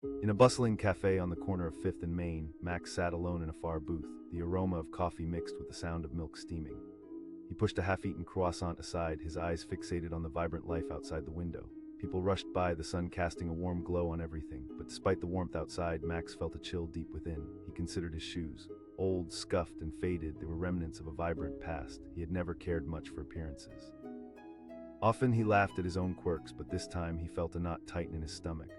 In a bustling café on the corner of 5th and Main, Max sat alone in a far booth, the aroma of coffee mixed with the sound of milk steaming. He pushed a half-eaten croissant aside, his eyes fixated on the vibrant life outside the window. People rushed by, the sun casting a warm glow on everything, but despite the warmth outside, Max felt a chill deep within. He considered his shoes. Old, scuffed, and faded, they were remnants of a vibrant past. He had never cared much for appearances. Often he laughed at his own quirks, but this time he felt a knot tighten in his stomach.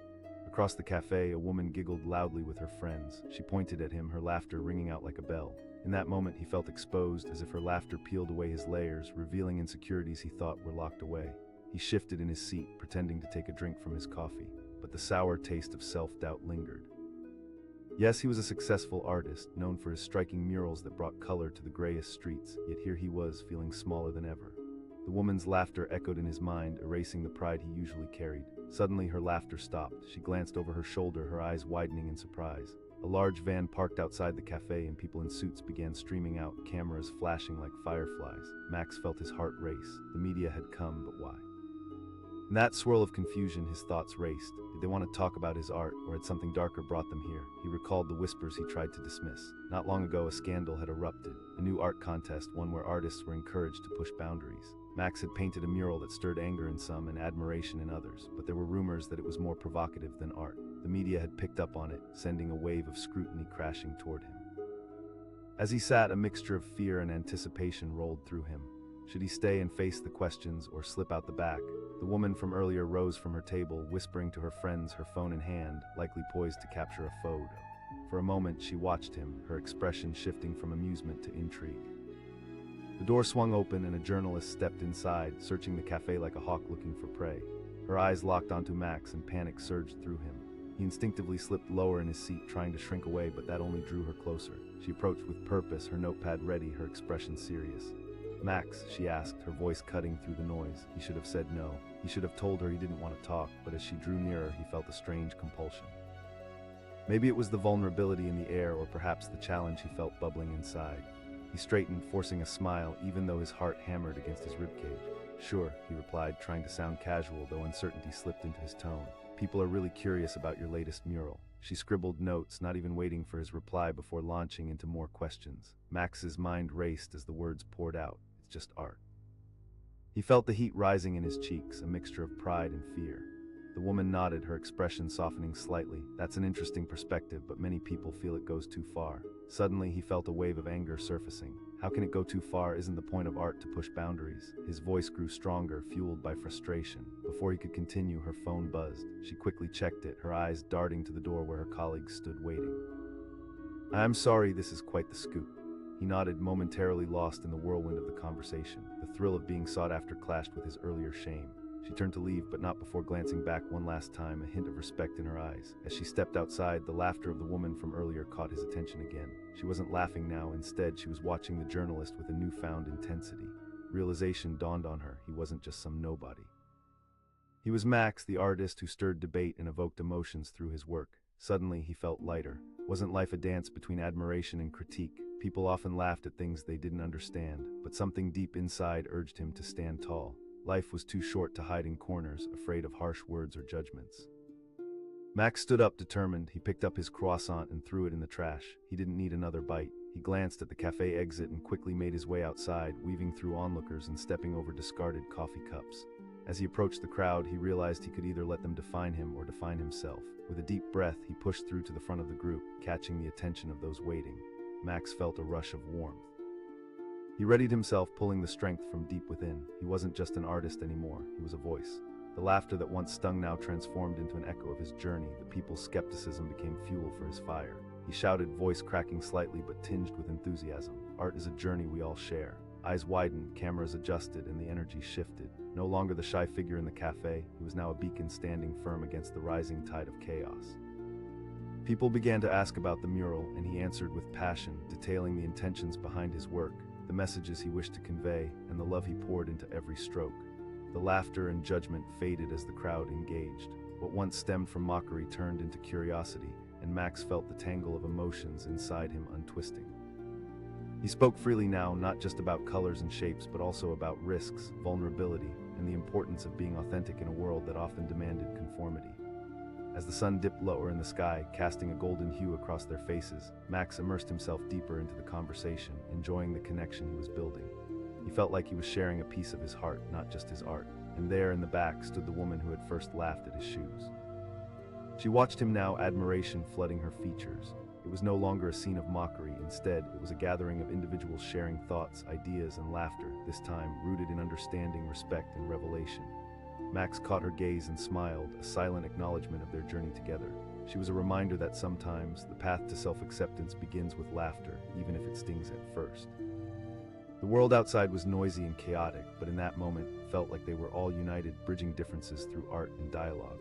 Across the cafe, a woman giggled loudly with her friends. She pointed at him, her laughter ringing out like a bell. In that moment, he felt exposed, as if her laughter peeled away his layers, revealing insecurities he thought were locked away. He shifted in his seat, pretending to take a drink from his coffee, but the sour taste of self-doubt lingered. Yes, he was a successful artist, known for his striking murals that brought color to the grayest streets, yet here he was, feeling smaller than ever. The woman's laughter echoed in his mind, erasing the pride he usually carried. Suddenly, her laughter stopped. She glanced over her shoulder, her eyes widening in surprise. A large van parked outside the cafe and people in suits began streaming out, cameras flashing like fireflies. Max felt his heart race. The media had come, but why? In that swirl of confusion, his thoughts raced. Did they want to talk about his art, or had something darker brought them here? He recalled the whispers he tried to dismiss. Not long ago, a scandal had erupted. A new art contest, one where artists were encouraged to push boundaries. Max had painted a mural that stirred anger in some and admiration in others, but there were rumors that it was more provocative than art. The media had picked up on it, sending a wave of scrutiny crashing toward him. As he sat, a mixture of fear and anticipation rolled through him. Should he stay and face the questions or slip out the back? The woman from earlier rose from her table, whispering to her friends, her phone in hand, likely poised to capture a photo. For a moment, she watched him, her expression shifting from amusement to intrigue. The door swung open and a journalist stepped inside, searching the cafe like a hawk looking for prey. Her eyes locked onto Max and panic surged through him. He instinctively slipped lower in his seat, trying to shrink away, but that only drew her closer. She approached with purpose, her notepad ready, her expression serious. "Max," she asked, her voice cutting through the noise. He should have said no. He should have told her he didn't want to talk, but as she drew nearer, he felt a strange compulsion. Maybe it was the vulnerability in the air, or perhaps the challenge he felt bubbling inside. He straightened, forcing a smile, even though his heart hammered against his ribcage. "Sure," he replied, trying to sound casual, though uncertainty slipped into his tone. "People are really curious about your latest mural." She scribbled notes, not even waiting for his reply before launching into more questions. Max's mind raced as the words poured out. It's just art. He felt the heat rising in his cheeks, a mixture of pride and fear. The woman nodded, her expression softening slightly. "That's an interesting perspective, but many people feel it goes too far." Suddenly, he felt a wave of anger surfacing. How can it go too far? Isn't the point of art to push boundaries? His voice grew stronger, fueled by frustration. Before he could continue, her phone buzzed. She quickly checked it, her eyes darting to the door where her colleagues stood waiting. "I'm sorry, this is quite the scoop." He nodded, momentarily lost in the whirlwind of the conversation. The thrill of being sought after clashed with his earlier shame. She turned to leave, but not before glancing back one last time, a hint of respect in her eyes. As she stepped outside, the laughter of the woman from earlier caught his attention again. She wasn't laughing now, instead she was watching the journalist with a newfound intensity. Realization dawned on her, he wasn't just some nobody. He was Max, the artist who stirred debate and evoked emotions through his work. Suddenly, he felt lighter. Wasn't life a dance between admiration and critique? People often laughed at things they didn't understand, but something deep inside urged him to stand tall. Life was too short to hide in corners, afraid of harsh words or judgments. Max stood up determined. He picked up his croissant and threw it in the trash. He didn't need another bite. He glanced at the cafe exit and quickly made his way outside, weaving through onlookers and stepping over discarded coffee cups. As he approached the crowd, he realized he could either let them define him or define himself. With a deep breath, he pushed through to the front of the group, catching the attention of those waiting. Max felt a rush of warmth. He readied himself, pulling the strength from deep within. He wasn't just an artist anymore, he was a voice. The laughter that once stung now transformed into an echo of his journey. The people's skepticism became fuel for his fire. He shouted, voice cracking slightly but tinged with enthusiasm. "Art is a journey we all share." Eyes widened, cameras adjusted, and the energy shifted. No longer the shy figure in the cafe, he was now a beacon standing firm against the rising tide of chaos. People began to ask about the mural, and he answered with passion, detailing the intentions behind his work, the messages he wished to convey, and the love he poured into every stroke. The laughter and judgment faded as the crowd engaged. What once stemmed from mockery turned into curiosity, and Max felt the tangle of emotions inside him untwisting. He spoke freely now, not just about colors and shapes, but also about risks, vulnerability, and the importance of being authentic in a world that often demanded conformity. As the sun dipped lower in the sky, casting a golden hue across their faces, Max immersed himself deeper into the conversation, enjoying the connection he was building. He felt like he was sharing a piece of his heart, not just his art. And there in the back stood the woman who had first laughed at his shoes. She watched him now, admiration flooding her features. It was no longer a scene of mockery. Instead, it was a gathering of individuals sharing thoughts, ideas, and laughter, this time rooted in understanding, respect, and revelation. Max caught her gaze and smiled, a silent acknowledgement of their journey together. She was a reminder that sometimes the path to self-acceptance begins with laughter, even if it stings at first. The world outside was noisy and chaotic, but in that moment, it felt like they were all united, bridging differences through art and dialogue.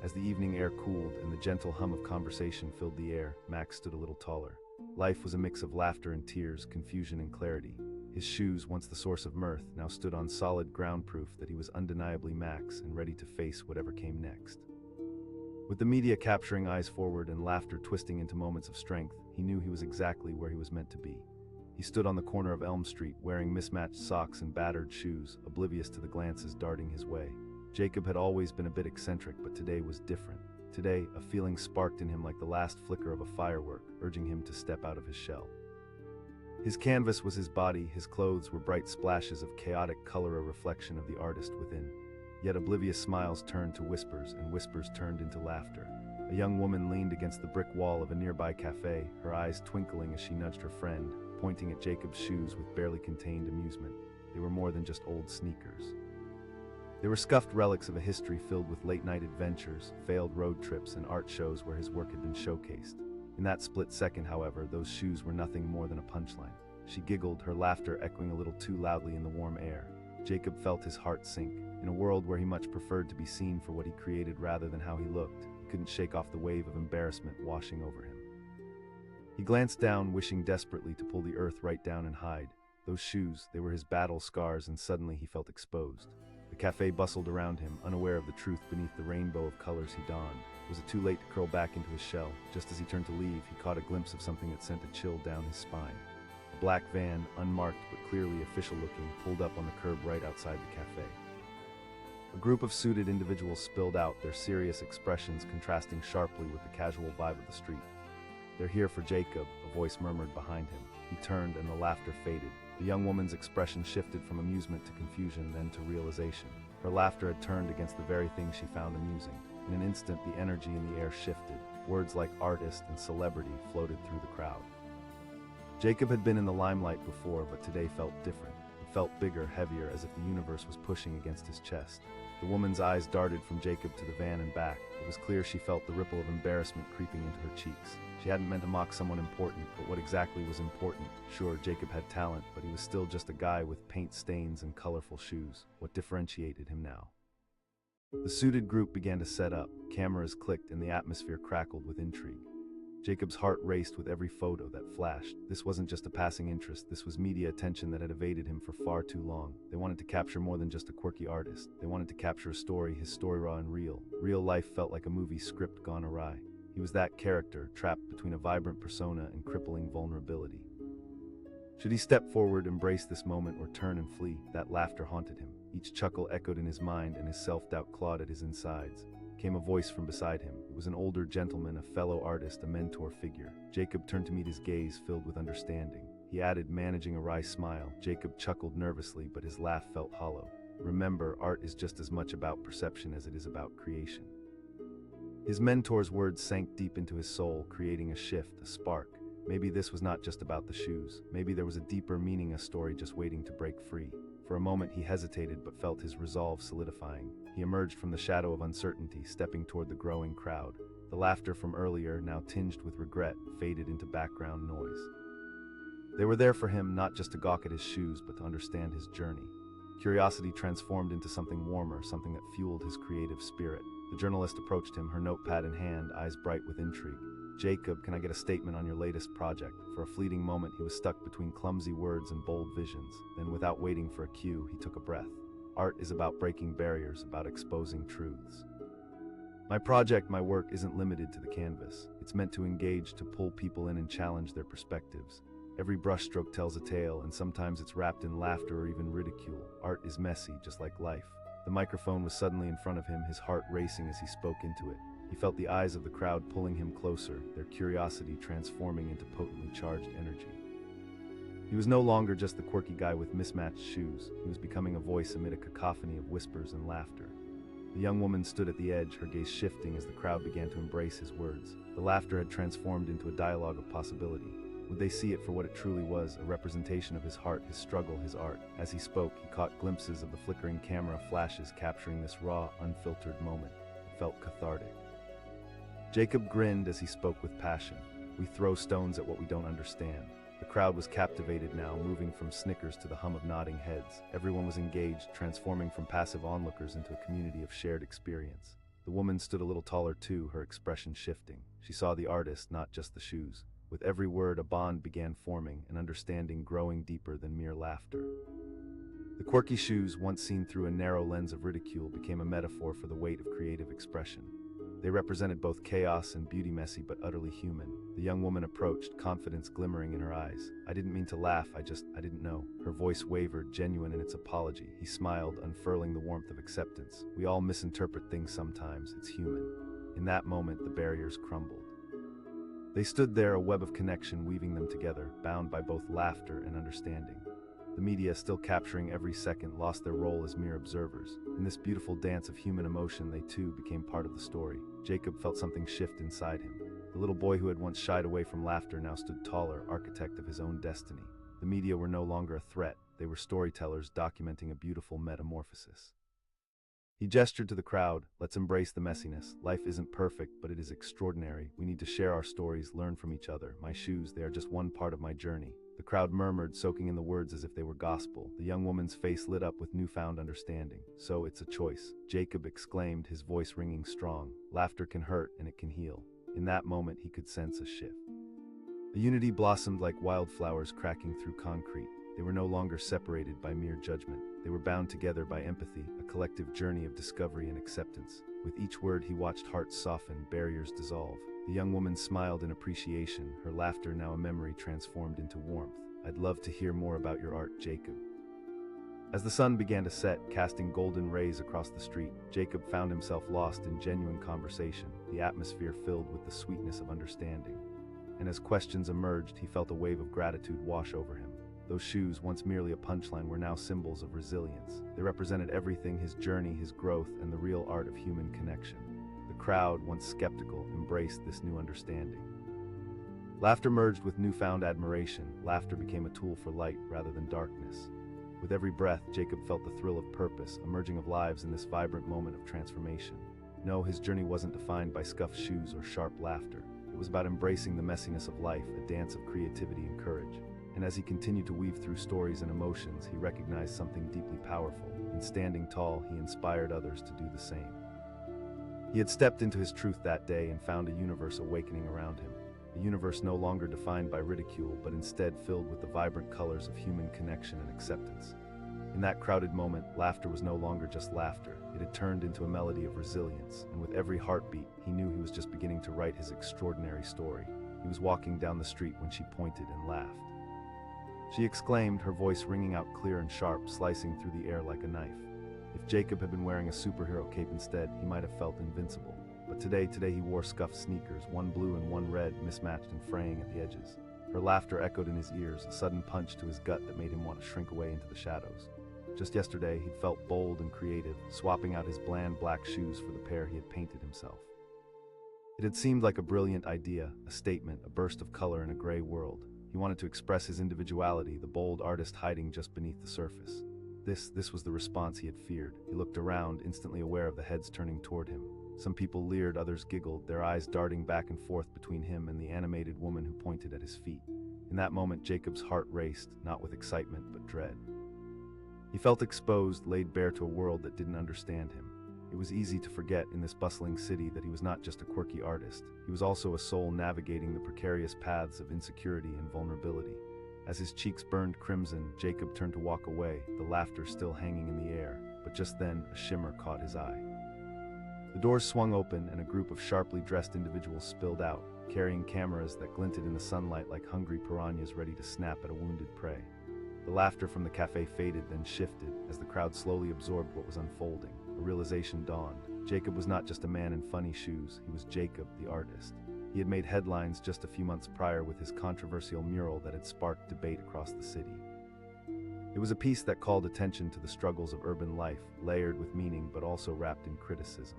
As the evening air cooled and the gentle hum of conversation filled the air, Max stood a little taller. Life was a mix of laughter and tears, confusion and clarity. His shoes, once the source of mirth, now stood on solid ground, proof that he was undeniably Max and ready to face whatever came next. With the media capturing eyes forward and laughter twisting into moments of strength, he knew he was exactly where he was meant to be. He stood on the corner of Elm Street, wearing mismatched socks and battered shoes, oblivious to the glances darting his way. Jacob had always been a bit eccentric, but today was different. Today, a feeling sparked in him like the last flicker of a firework, urging him to step out of his shell. His canvas was his body, his clothes were bright splashes of chaotic color, a reflection of the artist within. Yet oblivious smiles turned to whispers, and whispers turned into laughter. A young woman leaned against the brick wall of a nearby cafe, her eyes twinkling as she nudged her friend, pointing at Jacob's shoes with barely contained amusement. They were more than just old sneakers. They were scuffed relics of a history filled with late-night adventures, failed road trips, and art shows where his work had been showcased. In that split second, however, those shoes were nothing more than a punchline. She giggled, her laughter echoing a little too loudly in the warm air. Jacob felt his heart sink. In a world where he much preferred to be seen for what he created rather than how he looked, he couldn't shake off the wave of embarrassment washing over him. He glanced down, wishing desperately to pull the earth right down and hide. Those shoes, they were his battle scars, and suddenly he felt exposed. The cafe bustled around him, unaware of the truth beneath the rainbow of colors he donned. Was it too late to curl back into his shell? Just as he turned to leave, he caught a glimpse of something that sent a chill down his spine. A black van, unmarked but clearly official-looking, pulled up on the curb right outside the cafe. A group of suited individuals spilled out, their serious expressions contrasting sharply with the casual vibe of the street. "They're here for Jacob," a voice murmured behind him. He turned and the laughter faded. The young woman's expression shifted from amusement to confusion, then to realization. Her laughter had turned against the very thing she found amusing. In an instant, the energy in the air shifted. Words like artist and celebrity floated through the crowd. Jacob had been in the limelight before, but today felt different. It felt bigger, heavier, as if the universe was pushing against his chest. The woman's eyes darted from Jacob to the van and back. It was clear she felt the ripple of embarrassment creeping into her cheeks. She hadn't meant to mock someone important, but what exactly was important? Sure, Jacob had talent, but he was still just a guy with paint stains and colorful shoes. What differentiated him now? The suited group began to set up. Cameras clicked and the atmosphere crackled with intrigue. Jacob's heart raced with every photo that flashed. This wasn't just a passing interest, this was media attention that had evaded him for far too long. They wanted to capture more than just a quirky artist. They wanted to capture a story, his story raw and real. Real life felt like a movie script gone awry. He was that character, trapped between a vibrant persona and crippling vulnerability. Should he step forward, embrace this moment, or turn and flee? That laughter haunted him. Each chuckle echoed in his mind, and his self-doubt clawed at his insides. Came a voice from beside him. It was an older gentleman, a fellow artist, a mentor figure. Jacob turned to meet his gaze, filled with understanding. He added, managing a wry smile. Jacob chuckled nervously, but his laugh felt hollow. Remember, art is just as much about perception as it is about creation. His mentor's words sank deep into his soul, creating a shift, a spark. Maybe this was not just about the shoes. Maybe there was a deeper meaning, a story just waiting to break free. For a moment he hesitated, but felt his resolve solidifying. He emerged from the shadow of uncertainty, stepping toward the growing crowd. The laughter from earlier, now tinged with regret, faded into background noise. They were there for him, not just to gawk at his shoes, but to understand his journey. Curiosity transformed into something warmer, something that fueled his creative spirit. The journalist approached him, her notepad in hand, eyes bright with intrigue. "Jacob, can I get a statement on your latest project?" For a fleeting moment, he was stuck between clumsy words and bold visions. Then, without waiting for a cue, he took a breath. Art is about breaking barriers, about exposing truths. My project, my work, isn't limited to the canvas. It's meant to engage, to pull people in and challenge their perspectives. Every brushstroke tells a tale, and sometimes it's wrapped in laughter or even ridicule. Art is messy, just like life. The microphone was suddenly in front of him, his heart racing as he spoke into it. He felt the eyes of the crowd pulling him closer, their curiosity transforming into potently charged energy. He was no longer just the quirky guy with mismatched shoes. He was becoming a voice amid a cacophony of whispers and laughter. The young woman stood at the edge, her gaze shifting as the crowd began to embrace his words. The laughter had transformed into a dialogue of possibility. Would they see it for what it truly was, a representation of his heart, his struggle, his art? As he spoke, he caught glimpses of the flickering camera flashes capturing this raw, unfiltered moment. It felt cathartic. Jacob grinned as he spoke with passion. We throw stones at what we don't understand. The crowd was captivated now, moving from snickers to the hum of nodding heads. Everyone was engaged, transforming from passive onlookers into a community of shared experience. The woman stood a little taller too, her expression shifting. She saw the artist, not just the shoes. With every word, a bond began forming, an understanding growing deeper than mere laughter. The quirky shoes, once seen through a narrow lens of ridicule, became a metaphor for the weight of creative expression. They represented both chaos and beauty, messy but utterly human. The young woman approached, confidence glimmering in her eyes. I didn't mean to laugh, I didn't know. Her voice wavered, genuine in its apology. He smiled, unfurling the warmth of acceptance. We all misinterpret things sometimes, it's human. In that moment, the barriers crumbled. They stood there, a web of connection weaving them together, bound by both laughter and understanding. The media, still capturing every second, lost their role as mere observers. In this beautiful dance of human emotion, they too became part of the story. Jacob felt something shift inside him. The little boy who had once shied away from laughter now stood taller, architect of his own destiny. The media were no longer a threat. They were storytellers documenting a beautiful metamorphosis. He gestured to the crowd. Let's embrace the messiness. Life isn't perfect, but it is extraordinary. We need to share our stories, learn from each other. My shoes, they are just one part of my journey. The crowd murmured, soaking in the words as if they were gospel. The young woman's face lit up with newfound understanding. So it's a choice, Jacob exclaimed, his voice ringing strong. Laughter can hurt and it can heal. In that moment, he could sense a shift. The unity blossomed like wildflowers cracking through concrete. They were no longer separated by mere judgment. They were bound together by empathy, a collective journey of discovery and acceptance. With each word, he watched hearts soften, barriers dissolve. The young woman smiled in appreciation, her laughter now a memory transformed into warmth. I'd love to hear more about your art, Jacob. As the sun began to set, casting golden rays across the street, Jacob found himself lost in genuine conversation, the atmosphere filled with the sweetness of understanding. And as questions emerged, he felt a wave of gratitude wash over him. Those shoes, once merely a punchline, were now symbols of resilience. They represented everything: his journey, his growth, and the real art of human connection. The crowd, once skeptical, embraced this new understanding. Laughter merged with newfound admiration. Laughter became a tool for light rather than darkness. With every breath, Jacob felt the thrill of purpose, a merging of lives in this vibrant moment of transformation. No, his journey wasn't defined by scuffed shoes or sharp laughter. It was about embracing the messiness of life, a dance of creativity and courage. And as he continued to weave through stories and emotions, he recognized something deeply powerful. In standing tall, he inspired others to do the same. He had stepped into his truth that day and found a universe awakening around him. A universe no longer defined by ridicule, but instead filled with the vibrant colors of human connection and acceptance. In that crowded moment, laughter was no longer just laughter. It had turned into a melody of resilience, and with every heartbeat, he knew he was just beginning to write his extraordinary story. He was walking down the street when she pointed and laughed. She exclaimed, her voice ringing out clear and sharp, slicing through the air like a knife. If Jacob had been wearing a superhero cape instead, he might have felt invincible. But today he wore scuffed sneakers, one blue and one red, mismatched and fraying at the edges. Her laughter echoed in his ears, a sudden punch to his gut that made him want to shrink away into the shadows. Just yesterday, he'd felt bold and creative, swapping out his bland black shoes for the pair he had painted himself. It had seemed like a brilliant idea, a statement, a burst of color in a gray world. He wanted to express his individuality, the bold artist hiding just beneath the surface. This was the response he had feared. He looked around, instantly aware of the heads turning toward him. Some people leered, others giggled, their eyes darting back and forth between him and the animated woman who pointed at his feet. In that moment, Jacob's heart raced, not with excitement, but dread. He felt exposed, laid bare to a world that didn't understand him. It was easy to forget in this bustling city that he was not just a quirky artist. He was also a soul navigating the precarious paths of insecurity and vulnerability. As his cheeks burned crimson, Jacob turned to walk away, the laughter still hanging in the air. But just then, a shimmer caught his eye. The doors swung open and a group of sharply dressed individuals spilled out, carrying cameras that glinted in the sunlight like hungry piranhas ready to snap at a wounded prey. The laughter from the café faded, then shifted as the crowd slowly absorbed what was unfolding. A realization dawned. Jacob was not just a man in funny shoes, he was Jacob, the artist. He had made headlines just a few months prior with his controversial mural that had sparked debate across the city. It was a piece that called attention to the struggles of urban life, layered with meaning but also wrapped in criticism.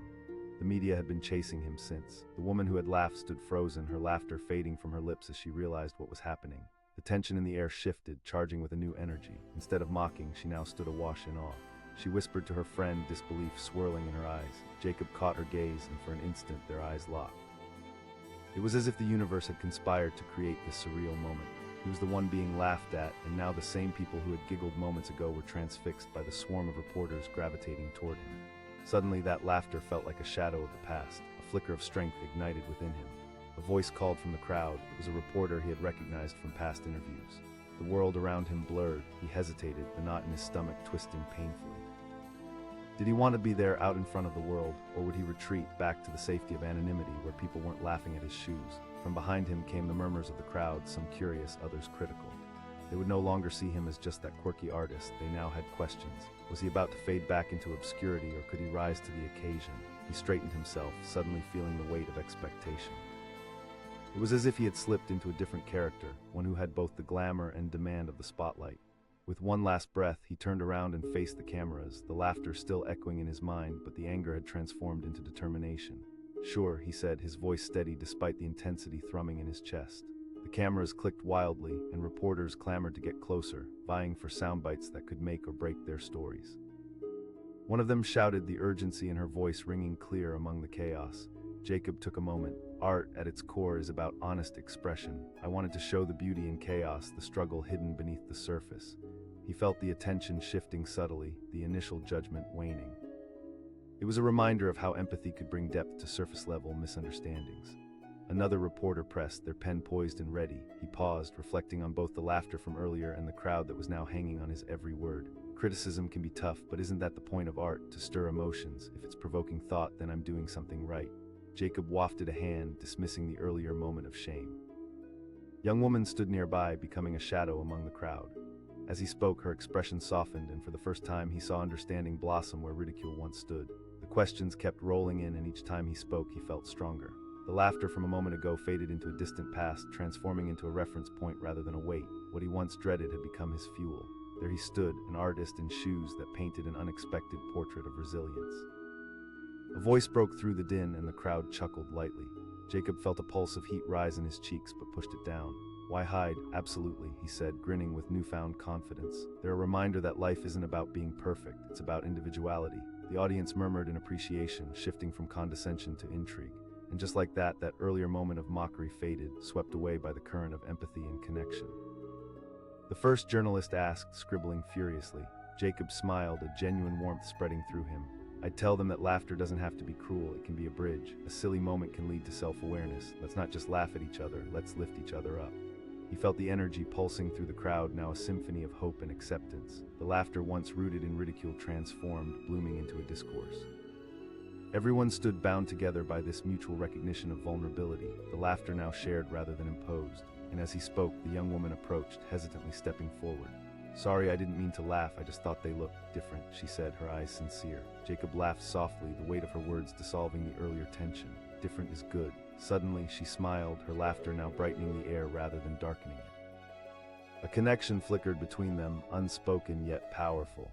The media had been chasing him since. The woman who had laughed stood frozen, her laughter fading from her lips as she realized what was happening. The tension in the air shifted, charging with a new energy. Instead of mocking, she now stood awash in awe. She whispered to her friend, disbelief swirling in her eyes. Jacob caught her gaze, and for an instant their eyes locked. It was as if the universe had conspired to create this surreal moment. He was the one being laughed at, and now the same people who had giggled moments ago were transfixed by the swarm of reporters gravitating toward him. Suddenly, that laughter felt like a shadow of the past. A flicker of strength ignited within him. A voice called from the crowd. It was a reporter he had recognized from past interviews. The world around him blurred. He hesitated, the knot in his stomach twisting painfully. Did he want to be there out in front of the world, or would he retreat back to the safety of anonymity where people weren't laughing at his shoes? From behind him came the murmurs of the crowd, some curious, others critical. They would no longer see him as just that quirky artist. They now had questions. Was he about to fade back into obscurity, or could he rise to the occasion? He straightened himself, suddenly feeling the weight of expectation. It was as if he had slipped into a different character, one who had both the glamour and demand of the spotlight. With one last breath, he turned around and faced the cameras, the laughter still echoing in his mind, but the anger had transformed into determination. "Sure," he said, his voice steady despite the intensity thrumming in his chest. The cameras clicked wildly, and reporters clamored to get closer, vying for soundbites that could make or break their stories. One of them shouted, the urgency in her voice ringing clear among the chaos. Jacob took a moment. Art, at its core, is about honest expression. I wanted to show the beauty in chaos, the struggle hidden beneath the surface. He felt the attention shifting subtly, the initial judgment waning. It was a reminder of how empathy could bring depth to surface-level misunderstandings. Another reporter pressed, their pen poised and ready. He paused, reflecting on both the laughter from earlier and the crowd that was now hanging on his every word. Criticism can be tough, but isn't that the point of art, to stir emotions? If it's provoking thought, then I'm doing something right. Jacob wafted a hand, dismissing the earlier moment of shame. A young woman stood nearby, becoming a shadow among the crowd. As he spoke, her expression softened, and for the first time he saw understanding blossom where ridicule once stood. The questions kept rolling in, and each time he spoke, he felt stronger. The laughter from a moment ago faded into a distant past, transforming into a reference point rather than a weight. What he once dreaded had become his fuel. There he stood, an artist in shoes that painted an unexpected portrait of resilience. A voice broke through the din, and the crowd chuckled lightly. Jacob felt a pulse of heat rise in his cheeks, but pushed it down. "Why hide? Absolutely," he said, grinning with newfound confidence. "They're a reminder that life isn't about being perfect, it's about individuality." The audience murmured in appreciation, shifting from condescension to intrigue. And just like that, that earlier moment of mockery faded, swept away by the current of empathy and connection. The first journalist asked, scribbling furiously. Jacob smiled, a genuine warmth spreading through him. "I'd tell them that laughter doesn't have to be cruel, it can be a bridge. A silly moment can lead to self-awareness. Let's not just laugh at each other, let's lift each other up." He felt the energy pulsing through the crowd, now a symphony of hope and acceptance. The laughter once rooted in ridicule transformed, blooming into a discourse. Everyone stood bound together by this mutual recognition of vulnerability, the laughter now shared rather than imposed. And as he spoke, the young woman approached, hesitantly stepping forward. "Sorry, I didn't mean to laugh, I just thought they looked different," she said, her eyes sincere. Jacob laughed softly, the weight of her words dissolving the earlier tension. "Different is good." Suddenly, she smiled, her laughter now brightening the air rather than darkening it. A connection flickered between them, unspoken yet powerful.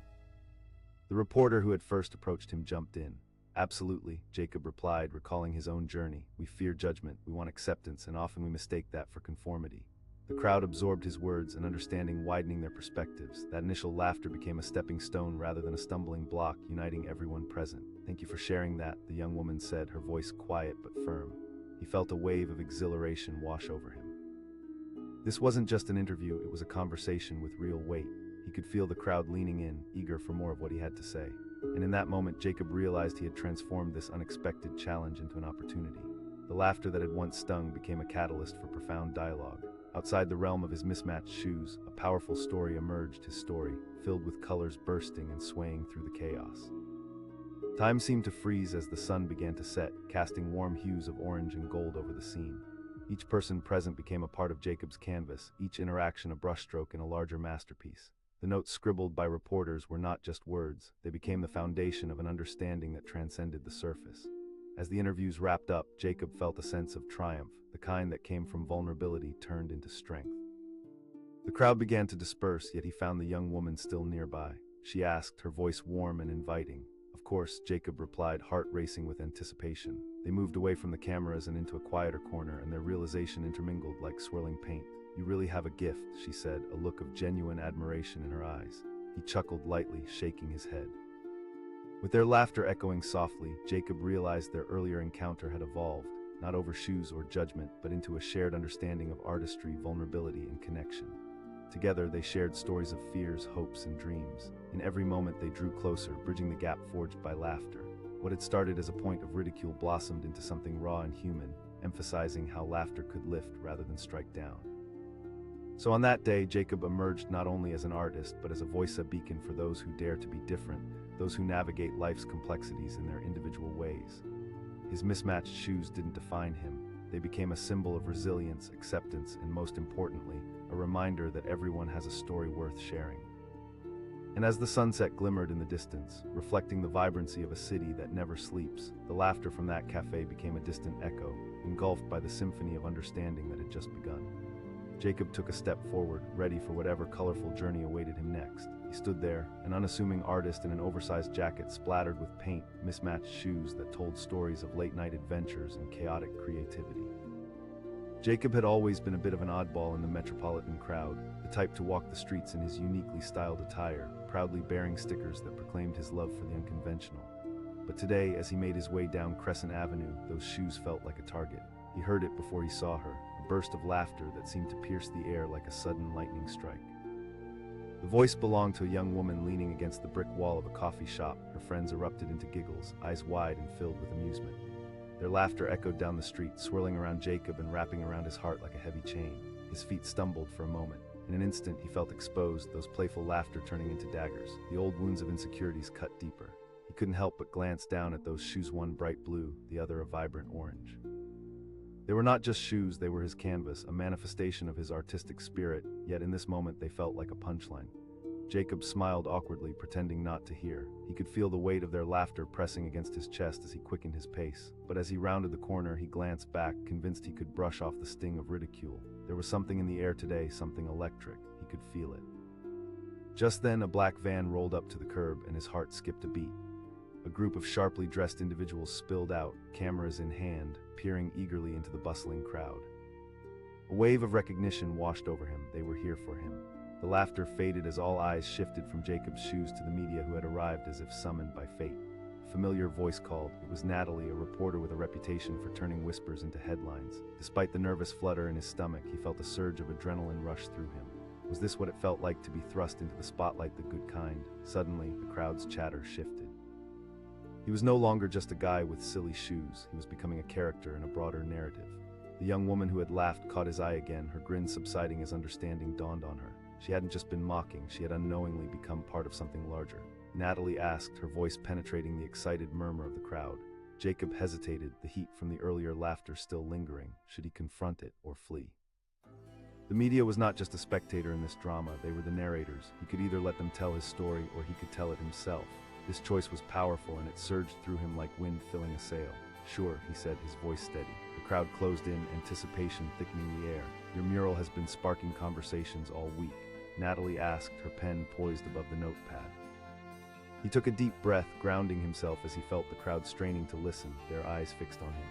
The reporter who had first approached him jumped in. "Absolutely," Jacob replied, recalling his own journey. "We fear judgment, we want acceptance, and often we mistake that for conformity." The crowd absorbed his words, and understanding widening their perspectives. That initial laughter became a stepping stone rather than a stumbling block, uniting everyone present. "Thank you for sharing that," the young woman said, her voice quiet but firm. He felt a wave of exhilaration wash over him. This wasn't just an interview, it was a conversation with real weight. He could feel the crowd leaning in, eager for more of what he had to say. And in that moment, Jacob realized he had transformed this unexpected challenge into an opportunity. The laughter that had once stung became a catalyst for profound dialogue. Outside the realm of his mismatched shoes, a powerful story emerged, his story, filled with colors bursting and swaying through the chaos. Time seemed to freeze as the sun began to set, casting warm hues of orange and gold over the scene. Each person present became a part of Jacob's canvas, each interaction a brushstroke in a larger masterpiece. The notes scribbled by reporters were not just words, they became the foundation of an understanding that transcended the surface. As the interviews wrapped up, Jacob felt a sense of triumph, the kind that came from vulnerability turned into strength. The crowd began to disperse, yet he found the young woman still nearby. She asked, her voice warm and inviting. Of course, Jacob replied, heart racing with anticipation. They moved away from the cameras and into a quieter corner, and their realization intermingled like swirling paint. You really have a gift, she said, a look of genuine admiration in her eyes. He chuckled lightly, shaking his head. With their laughter echoing softly, Jacob realized their earlier encounter had evolved, not over shoes or judgment, but into a shared understanding of artistry, vulnerability, and connection. Together, they shared stories of fears, hopes, and dreams. In every moment, they drew closer, bridging the gap forged by laughter. What had started as a point of ridicule blossomed into something raw and human, emphasizing how laughter could lift rather than strike down. So on that day, Jacob emerged not only as an artist, but as a voice, a beacon for those who dare to be different, those who navigate life's complexities in their individual ways. His mismatched shoes didn't define him. They became a symbol of resilience, acceptance, and most importantly, a reminder that everyone has a story worth sharing. And as the sunset glimmered in the distance, reflecting the vibrancy of a city that never sleeps, the laughter from that cafe became a distant echo, engulfed by the symphony of understanding that had just begun. Jacob took a step forward, ready for whatever colorful journey awaited him next. He stood there, an unassuming artist in an oversized jacket splattered with paint, mismatched shoes that told stories of late-night adventures and chaotic creativity. Jacob had always been a bit of an oddball in the metropolitan crowd, the type to walk the streets in his uniquely styled attire, proudly bearing stickers that proclaimed his love for the unconventional. But today, as he made his way down Crescent Avenue, those shoes felt like a target. He heard it before he saw her, a burst of laughter that seemed to pierce the air like a sudden lightning strike. The voice belonged to a young woman leaning against the brick wall of a coffee shop. Her friends erupted into giggles, eyes wide and filled with amusement. Their laughter echoed down the street, swirling around Jacob and wrapping around his heart like a heavy chain. His feet stumbled for a moment. In an instant, he felt exposed, those playful laughter turning into daggers. The old wounds of insecurities cut deeper. He couldn't help but glance down at those shoes, one bright blue, the other a vibrant orange. They were not just shoes, they were his canvas, a manifestation of his artistic spirit, yet in this moment they felt like a punchline. Jacob smiled awkwardly, pretending not to hear. He could feel the weight of their laughter pressing against his chest as he quickened his pace. But as he rounded the corner, he glanced back, convinced he could brush off the sting of ridicule. There was something in the air today, something electric. He could feel it. Just then, a black van rolled up to the curb, and his heart skipped a beat. A group of sharply dressed individuals spilled out, cameras in hand, peering eagerly into the bustling crowd. A wave of recognition washed over him. They were here for him. The laughter faded as all eyes shifted from Jacob's shoes to the media, who had arrived as if summoned by fate. A familiar voice called. It was Natalie, a reporter with a reputation for turning whispers into headlines. Despite the nervous flutter in his stomach, he felt a surge of adrenaline rush through him. Was this what it felt like to be thrust into the spotlight, the good kind? Suddenly, the crowd's chatter shifted. He was no longer just a guy with silly shoes. He was becoming a character in a broader narrative. The young woman who had laughed caught his eye again, her grin subsiding as understanding dawned on her. She hadn't just been mocking, she had unknowingly become part of something larger. Natalie asked, her voice penetrating the excited murmur of the crowd. Jacob hesitated, the heat from the earlier laughter still lingering. Should he confront it or flee? The media was not just a spectator in this drama, they were the narrators. He could either let them tell his story or he could tell it himself. This choice was powerful, and it surged through him like wind filling a sail. Sure, he said, his voice steady. The crowd closed in, anticipation thickening the air. Your mural has been sparking conversations all week. Natalie asked, her pen poised above the notepad. He took a deep breath, grounding himself as he felt the crowd straining to listen, their eyes fixed on him.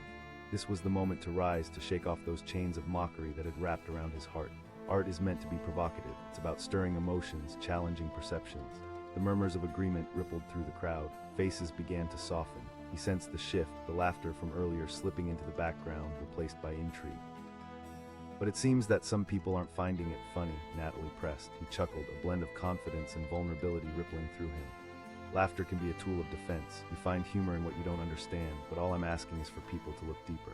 This was the moment to rise, to shake off those chains of mockery that had wrapped around his heart. Art is meant to be provocative. It's about stirring emotions, challenging perceptions. The murmurs of agreement rippled through the crowd. Faces began to soften. He sensed the shift, the laughter from earlier slipping into the background, replaced by intrigue. But it seems that some people aren't finding it funny, Natalie pressed. He chuckled, a blend of confidence and vulnerability rippling through him. Laughter can be a tool of defense. You find humor in what you don't understand, but all I'm asking is for people to look deeper.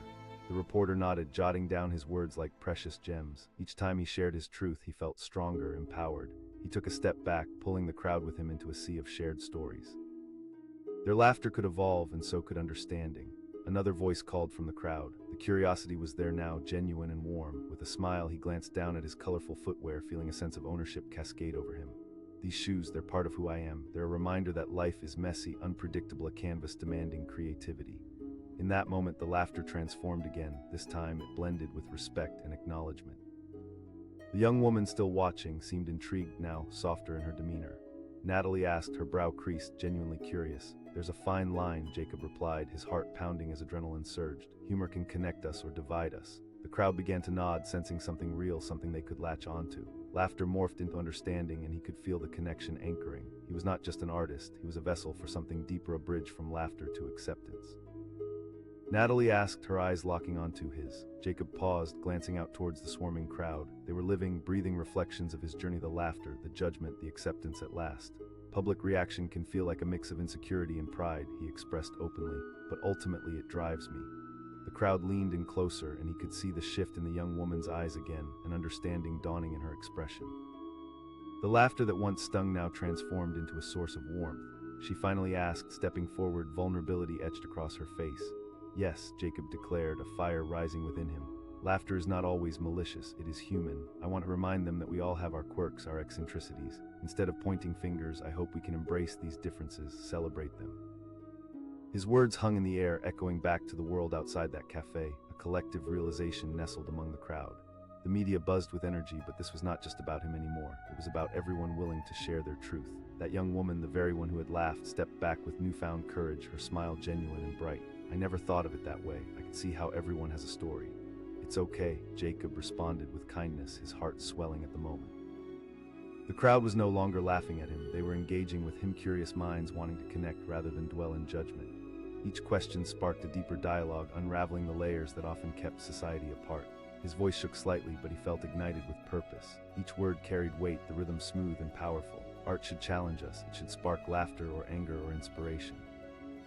The reporter nodded, jotting down his words like precious gems. Each time he shared his truth, he felt stronger, empowered. He took a step back, pulling the crowd with him into a sea of shared stories. Their laughter could evolve, and so could understanding. Another voice called from the crowd. The curiosity was there now, genuine and warm. With a smile, he glanced down at his colorful footwear, feeling a sense of ownership cascade over him. These shoes, they're part of who I am. They're a reminder that life is messy, unpredictable, a canvas demanding creativity. In that moment, the laughter transformed again. This time, it blended with respect and acknowledgement. The young woman, still watching, seemed intrigued now, softer in her demeanor. Natalie asked, her brow creased, genuinely curious. "There's a fine line," Jacob replied, his heart pounding as adrenaline surged. "Humor can connect us or divide us." The crowd began to nod, sensing something real, something they could latch onto. Laughter morphed into understanding, and he could feel the connection anchoring. He was not just an artist, he was a vessel for something deeper, a bridge from laughter to acceptance. Natalie asked, her eyes locking onto his. Jacob paused, glancing out towards the swarming crowd. They were living, breathing reflections of his journey, the laughter, the judgment, the acceptance at last. Public reaction can feel like a mix of insecurity and pride, he expressed openly, but ultimately it drives me. The crowd leaned in closer, and he could see the shift in the young woman's eyes again, an understanding dawning in her expression. The laughter that once stung now transformed into a source of warmth. She finally asked, stepping forward, vulnerability etched across her face. "Yes," Jacob declared, a fire rising within him. "Laughter is not always malicious, it is human. I want to remind them that we all have our quirks, our eccentricities. Instead of pointing fingers, I hope we can embrace these differences, celebrate them." His words hung in the air, echoing back to the world outside that cafe, a collective realization nestled among the crowd. The media buzzed with energy, but this was not just about him anymore. It was about everyone willing to share their truth. That young woman, the very one who had laughed, stepped back with newfound courage, her smile genuine and bright. "I never thought of it that way. I can see how everyone has a story." "It's okay," Jacob responded with kindness, his heart swelling at the moment. The crowd was no longer laughing at him. They were engaging with him, curious minds wanting to connect rather than dwell in judgment. Each question sparked a deeper dialogue, unraveling the layers that often kept society apart. His voice shook slightly, but he felt ignited with purpose. Each word carried weight, the rhythm smooth and powerful. Art should challenge us. It should spark laughter or anger or inspiration.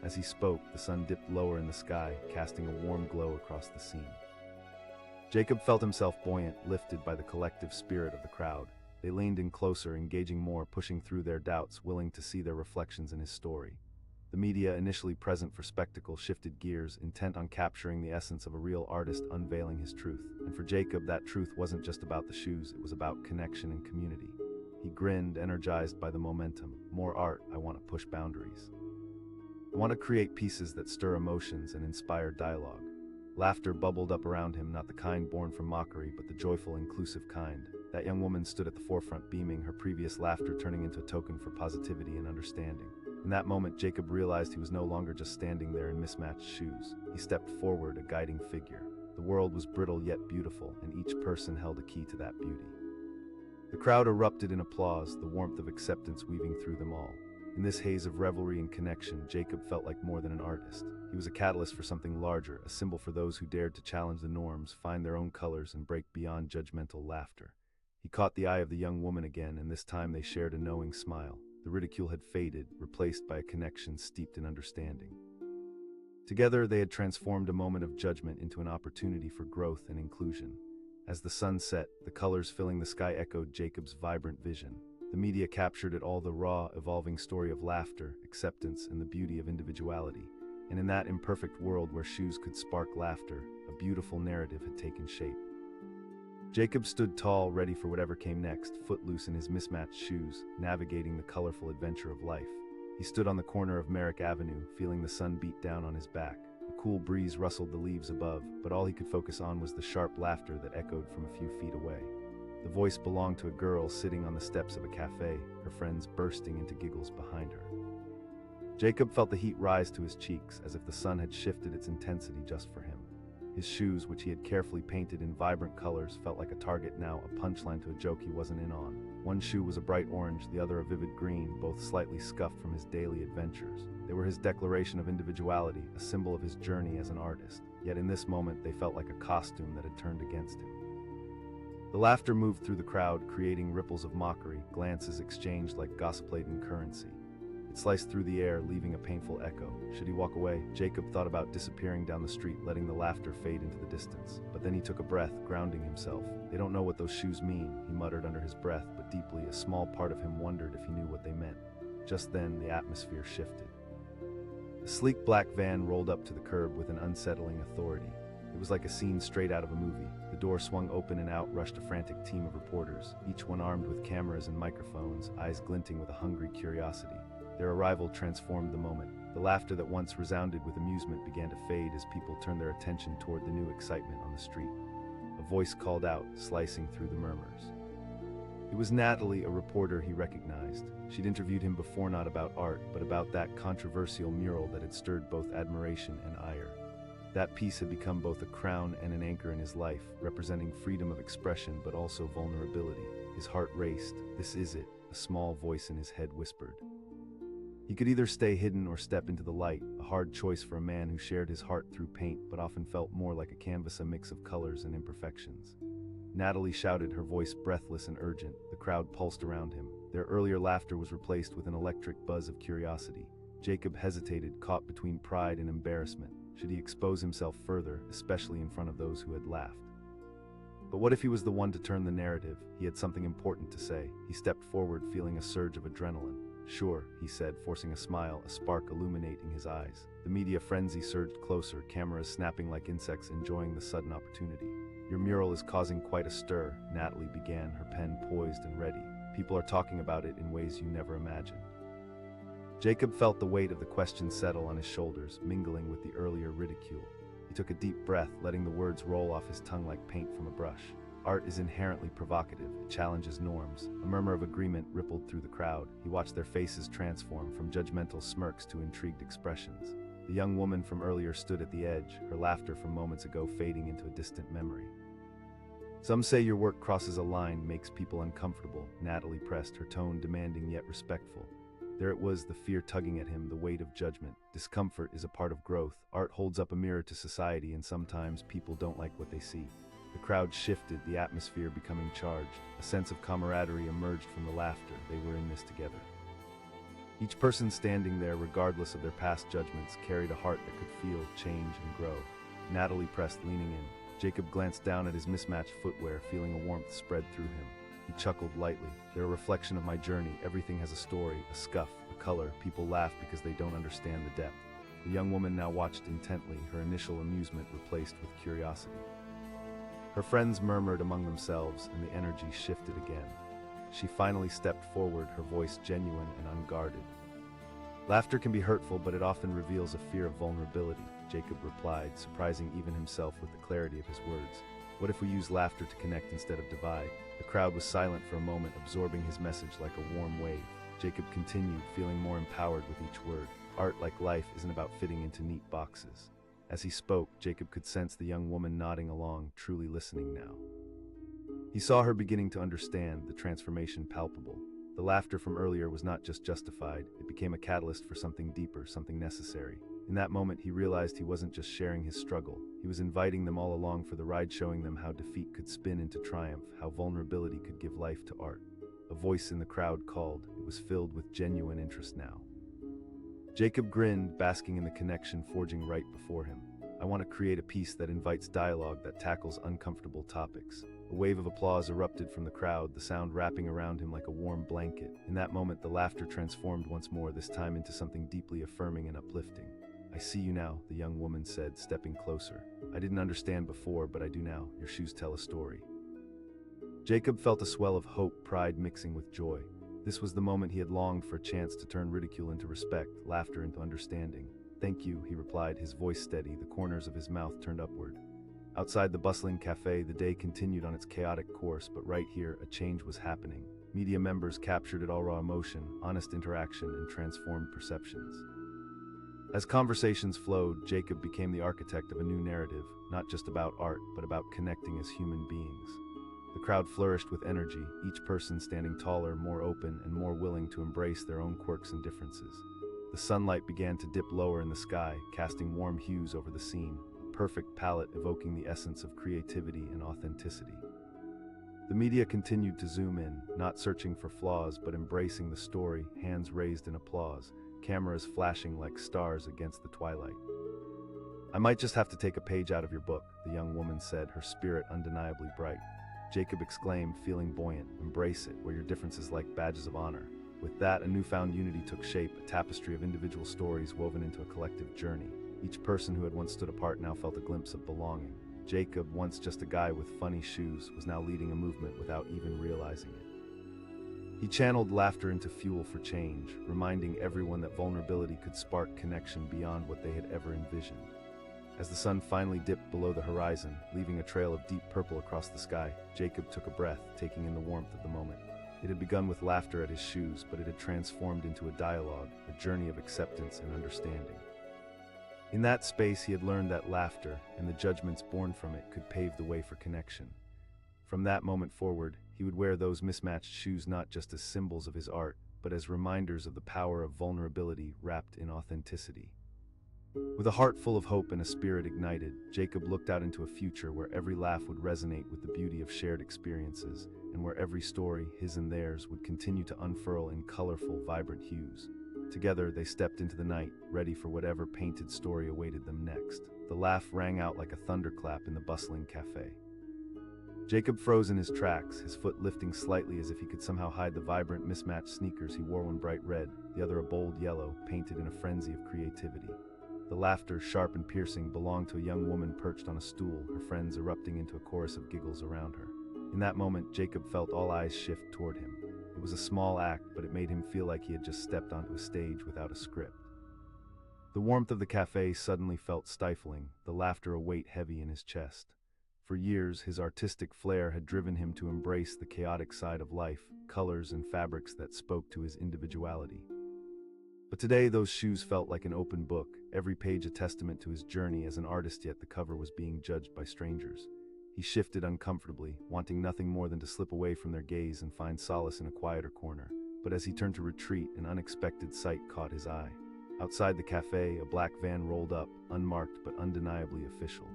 As he spoke, the sun dipped lower in the sky, casting a warm glow across the scene. Jacob felt himself buoyant, lifted by the collective spirit of the crowd. They leaned in closer, engaging more, pushing through their doubts, willing to see their reflections in his story. The media, initially present for spectacle, shifted gears, intent on capturing the essence of a real artist unveiling his truth. And for Jacob, that truth wasn't just about the shoes, it was about connection and community. He grinned, energized by the momentum. "More art, I want to push boundaries. I want to create pieces that stir emotions and inspire dialogue." Laughter bubbled up around him, not the kind born from mockery, but the joyful, inclusive kind. That young woman stood at the forefront, beaming, her previous laughter turning into a token for positivity and understanding. In that moment, Jacob realized he was no longer just standing there in mismatched shoes. He stepped forward, a guiding figure. The world was brittle yet beautiful, and each person held a key to that beauty. The crowd erupted in applause, the warmth of acceptance weaving through them all. In this haze of revelry and connection, Jacob felt like more than an artist. He was a catalyst for something larger, a symbol for those who dared to challenge the norms, find their own colors, and break beyond judgmental laughter. He caught the eye of the young woman again, and this time they shared a knowing smile. The ridicule had faded, replaced by a connection steeped in understanding. Together, they had transformed a moment of judgment into an opportunity for growth and inclusion. As the sun set, the colors filling the sky echoed Jacob's vibrant vision. The media captured it all, the raw, evolving story of laughter, acceptance, and the beauty of individuality. And in that imperfect world where shoes could spark laughter, a beautiful narrative had taken shape. Jacob stood tall, ready for whatever came next, footloose in his mismatched shoes, navigating the colorful adventure of life. He stood on the corner of Merrick Avenue, feeling the sun beat down on his back. A cool breeze rustled the leaves above, but all he could focus on was the sharp laughter that echoed from a few feet away. The voice belonged to a girl sitting on the steps of a cafe, her friends bursting into giggles behind her. Jacob felt the heat rise to his cheeks, as if the sun had shifted its intensity just for him. His shoes, which he had carefully painted in vibrant colors, felt like a target now, a punchline to a joke he wasn't in on. One shoe was a bright orange, the other a vivid green, both slightly scuffed from his daily adventures. They were his declaration of individuality, a symbol of his journey as an artist. Yet in this moment, they felt like a costume that had turned against him. The laughter moved through the crowd, creating ripples of mockery, glances exchanged like gossip-laden currency. It sliced through the air, leaving a painful echo. Should he walk away? Jacob thought about disappearing down the street, letting the laughter fade into the distance. But then he took a breath, grounding himself. "They don't know what those shoes mean," he muttered under his breath, but deeply, a small part of him wondered if he knew what they meant. Just then, the atmosphere shifted. A sleek black van rolled up to the curb with an unsettling authority. It was like a scene straight out of a movie. The door swung open and out rushed a frantic team of reporters, each one armed with cameras and microphones, eyes glinting with a hungry curiosity. Their arrival transformed the moment. The laughter that once resounded with amusement began to fade as people turned their attention toward the new excitement on the street. A voice called out, slicing through the murmurs. It was Natalie, a reporter he recognized. She'd interviewed him before, not about art, but about that controversial mural that had stirred both admiration and ire. That piece had become both a crown and an anchor in his life, representing freedom of expression but also vulnerability. His heart raced. "This is it," a small voice in his head whispered. He could either stay hidden or step into the light, a hard choice for a man who shared his heart through paint but often felt more like a canvas, a mix of colors and imperfections. Natalie shouted, her voice breathless and urgent. The crowd pulsed around him. Their earlier laughter was replaced with an electric buzz of curiosity. Jacob hesitated, caught between pride and embarrassment. Should he expose himself further, especially in front of those who had laughed? But what if he was the one to turn the narrative? He had something important to say. He stepped forward, feeling a surge of adrenaline. "Sure," he said, forcing a smile, a spark illuminating his eyes. The media frenzy surged closer, cameras snapping like insects, enjoying the sudden opportunity. "Your mural is causing quite a stir," Natalie began, her pen poised and ready. "People are talking about it in ways you never imagined." Jacob felt the weight of the question settle on his shoulders, mingling with the earlier ridicule. He took a deep breath, letting the words roll off his tongue like paint from a brush. Art is inherently provocative. It challenges norms. A murmur of agreement rippled through the crowd. He watched their faces transform from judgmental smirks to intrigued expressions. The young woman from earlier stood at the edge, her laughter from moments ago fading into a distant memory. "Some say your work crosses a line, makes people uncomfortable," Natalie pressed, her tone demanding yet respectful. There it was, the fear tugging at him, the weight of judgment. Discomfort is a part of growth. Art holds up a mirror to society, and sometimes people don't like what they see. The crowd shifted, the atmosphere becoming charged. A sense of camaraderie emerged from the laughter. They were in this together. Each person standing there, regardless of their past judgments, carried a heart that could feel, change, and grow. Natalie pressed, leaning in. Jacob glanced down at his mismatched footwear, feeling a warmth spread through him. He chuckled lightly. "They're a reflection of my journey. Everything has a story, a scuff, a color. People laugh because they don't understand the depth." The young woman now watched intently, her initial amusement replaced with curiosity. Her friends murmured among themselves, and the energy shifted again. She finally stepped forward, her voice genuine and unguarded. "Laughter can be hurtful, but it often reveals a fear of vulnerability," Jacob replied, surprising even himself with the clarity of his words. "What if we use laughter to connect instead of divide?" The crowd was silent for a moment, absorbing his message like a warm wave. Jacob continued, feeling more empowered with each word. "Art, like life, isn't about fitting into neat boxes." As he spoke, Jacob could sense the young woman nodding along, truly listening now. He saw her beginning to understand, the transformation palpable. The laughter from earlier was not just justified, it became a catalyst for something deeper, something necessary. In that moment, he realized he wasn't just sharing his struggle. He was inviting them all along for the ride, showing them how defeat could spin into triumph, how vulnerability could give life to art. A voice in the crowd called. It was filled with genuine interest now. Jacob grinned, basking in the connection forging right before him. "I want to create a piece that invites dialogue, that tackles uncomfortable topics." A wave of applause erupted from the crowd, the sound wrapping around him like a warm blanket. In that moment, the laughter transformed once more, this time into something deeply affirming and uplifting. "I see you now," the young woman said, stepping closer. "I didn't understand before, but I do now. Your shoes tell a story." Jacob felt a swell of hope, pride mixing with joy. This was the moment he had longed for, a chance to turn ridicule into respect, laughter into understanding. "Thank you," he replied, his voice steady, the corners of his mouth turned upward. Outside the bustling café, the day continued on its chaotic course, but right here, a change was happening. Media members captured it all, raw emotion, honest interaction, and transformed perceptions. As conversations flowed, Jacob became the architect of a new narrative, not just about art, but about connecting as human beings. The crowd flourished with energy, each person standing taller, more open, and more willing to embrace their own quirks and differences. The sunlight began to dip lower in the sky, casting warm hues over the scene, a perfect palette evoking the essence of creativity and authenticity. The media continued to zoom in, not searching for flaws, but embracing the story, hands raised in applause, cameras flashing like stars against the twilight. "I might just have to take a page out of your book," the young woman said, her spirit undeniably bright. Jacob exclaimed, feeling buoyant. "Embrace it, wear your differences like badges of honor." With that, a newfound unity took shape, a tapestry of individual stories woven into a collective journey. Each person who had once stood apart now felt a glimpse of belonging. Jacob, once just a guy with funny shoes, was now leading a movement without even realizing it. He channeled laughter into fuel for change, reminding everyone that vulnerability could spark connection beyond what they had ever envisioned. As the sun finally dipped below the horizon, leaving a trail of deep purple across the sky, Jacob took a breath, taking in the warmth of the moment. It had begun with laughter at his shoes, but it had transformed into a dialogue, a journey of acceptance and understanding. In that space, he had learned that laughter, and the judgments born from it, could pave the way for connection. From that moment forward, he would wear those mismatched shoes not just as symbols of his art, but as reminders of the power of vulnerability wrapped in authenticity. With a heart full of hope and a spirit ignited, Jacob looked out into a future where every laugh would resonate with the beauty of shared experiences, and where every story, his and theirs, would continue to unfurl in colorful, vibrant hues. Together, they stepped into the night, ready for whatever painted story awaited them next. The laugh rang out like a thunderclap in the bustling café. Jacob froze in his tracks, his foot lifting slightly as if he could somehow hide the vibrant, mismatched sneakers he wore, one bright red, the other a bold yellow, painted in a frenzy of creativity. The laughter, sharp and piercing, belonged to a young woman perched on a stool, her friends erupting into a chorus of giggles around her. In that moment, Jacob felt all eyes shift toward him. It was a small act, but it made him feel like he had just stepped onto a stage without a script. The warmth of the cafe suddenly felt stifling, the laughter a weight heavy in his chest. For years, his artistic flair had driven him to embrace the chaotic side of life, colors and fabrics that spoke to his individuality. But today, those shoes felt like an open book, every page a testament to his journey as an artist, yet the cover was being judged by strangers. He shifted uncomfortably, wanting nothing more than to slip away from their gaze and find solace in a quieter corner. But as he turned to retreat, an unexpected sight caught his eye. Outside the cafe, a black van rolled up, unmarked but undeniably official.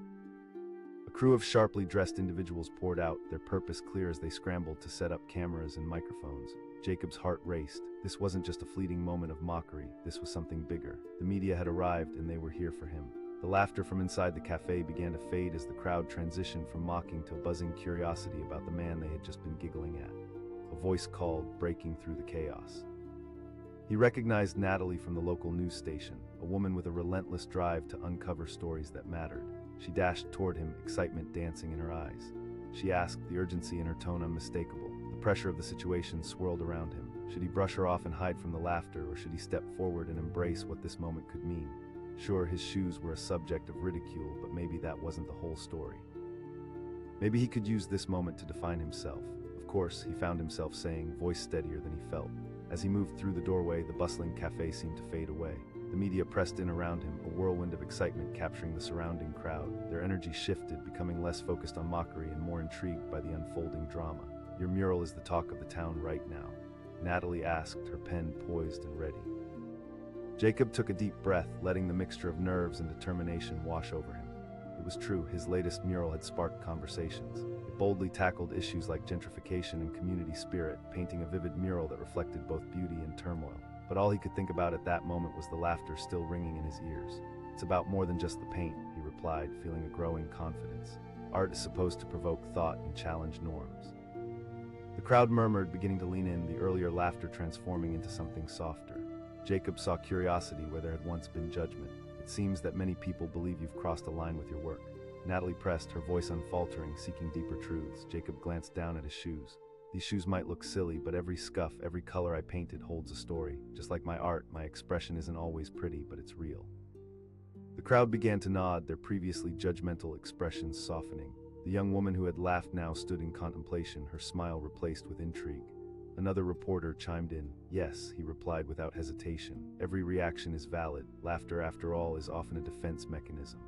A crew of sharply dressed individuals poured out, their purpose clear as they scrambled to set up cameras and microphones. Jacob's heart raced. This wasn't just a fleeting moment of mockery, this was something bigger. The media had arrived, and they were here for him. The laughter from inside the cafe began to fade as the crowd transitioned from mocking to buzzing curiosity about the man they had just been giggling at. A voice called, breaking through the chaos. He recognized Natalie from the local news station, a woman with a relentless drive to uncover stories that mattered. She dashed toward him, excitement dancing in her eyes. She asked, the urgency in her tone unmistakable. The pressure of the situation swirled around him. Should he brush her off and hide from the laughter, or should he step forward and embrace what this moment could mean? Sure, his shoes were a subject of ridicule, but maybe that wasn't the whole story. Maybe he could use this moment to define himself. Of course, he found himself saying, voice steadier than he felt. As he moved through the doorway, the bustling cafe seemed to fade away. The media pressed in around him, a whirlwind of excitement capturing the surrounding crowd. Their energy shifted, becoming less focused on mockery and more intrigued by the unfolding drama. Your mural is the talk of the town right now, Natalie asked, her pen poised and ready. Jacob took a deep breath, letting the mixture of nerves and determination wash over him. It was true, his latest mural had sparked conversations. It boldly tackled issues like gentrification and community spirit, painting a vivid mural that reflected both beauty and turmoil. But all he could think about at that moment was the laughter still ringing in his ears. It's about more than just the paint, he replied, feeling a growing confidence. Art is supposed to provoke thought and challenge norms. The crowd murmured, beginning to lean in, the earlier laughter transforming into something softer. Jacob saw curiosity where there had once been judgment. It seems that many people believe you've crossed a line with your work. Natalie pressed, her voice unfaltering, seeking deeper truths. Jacob glanced down at his shoes. These shoes might look silly, but every scuff, every color I painted holds a story. Just like my art, my expression isn't always pretty, but it's real. The crowd began to nod, their previously judgmental expressions softening. The young woman who had laughed now stood in contemplation, her smile replaced with intrigue. Another reporter chimed in. Yes, he replied without hesitation. Every reaction is valid. Laughter, after all, is often a defense mechanism.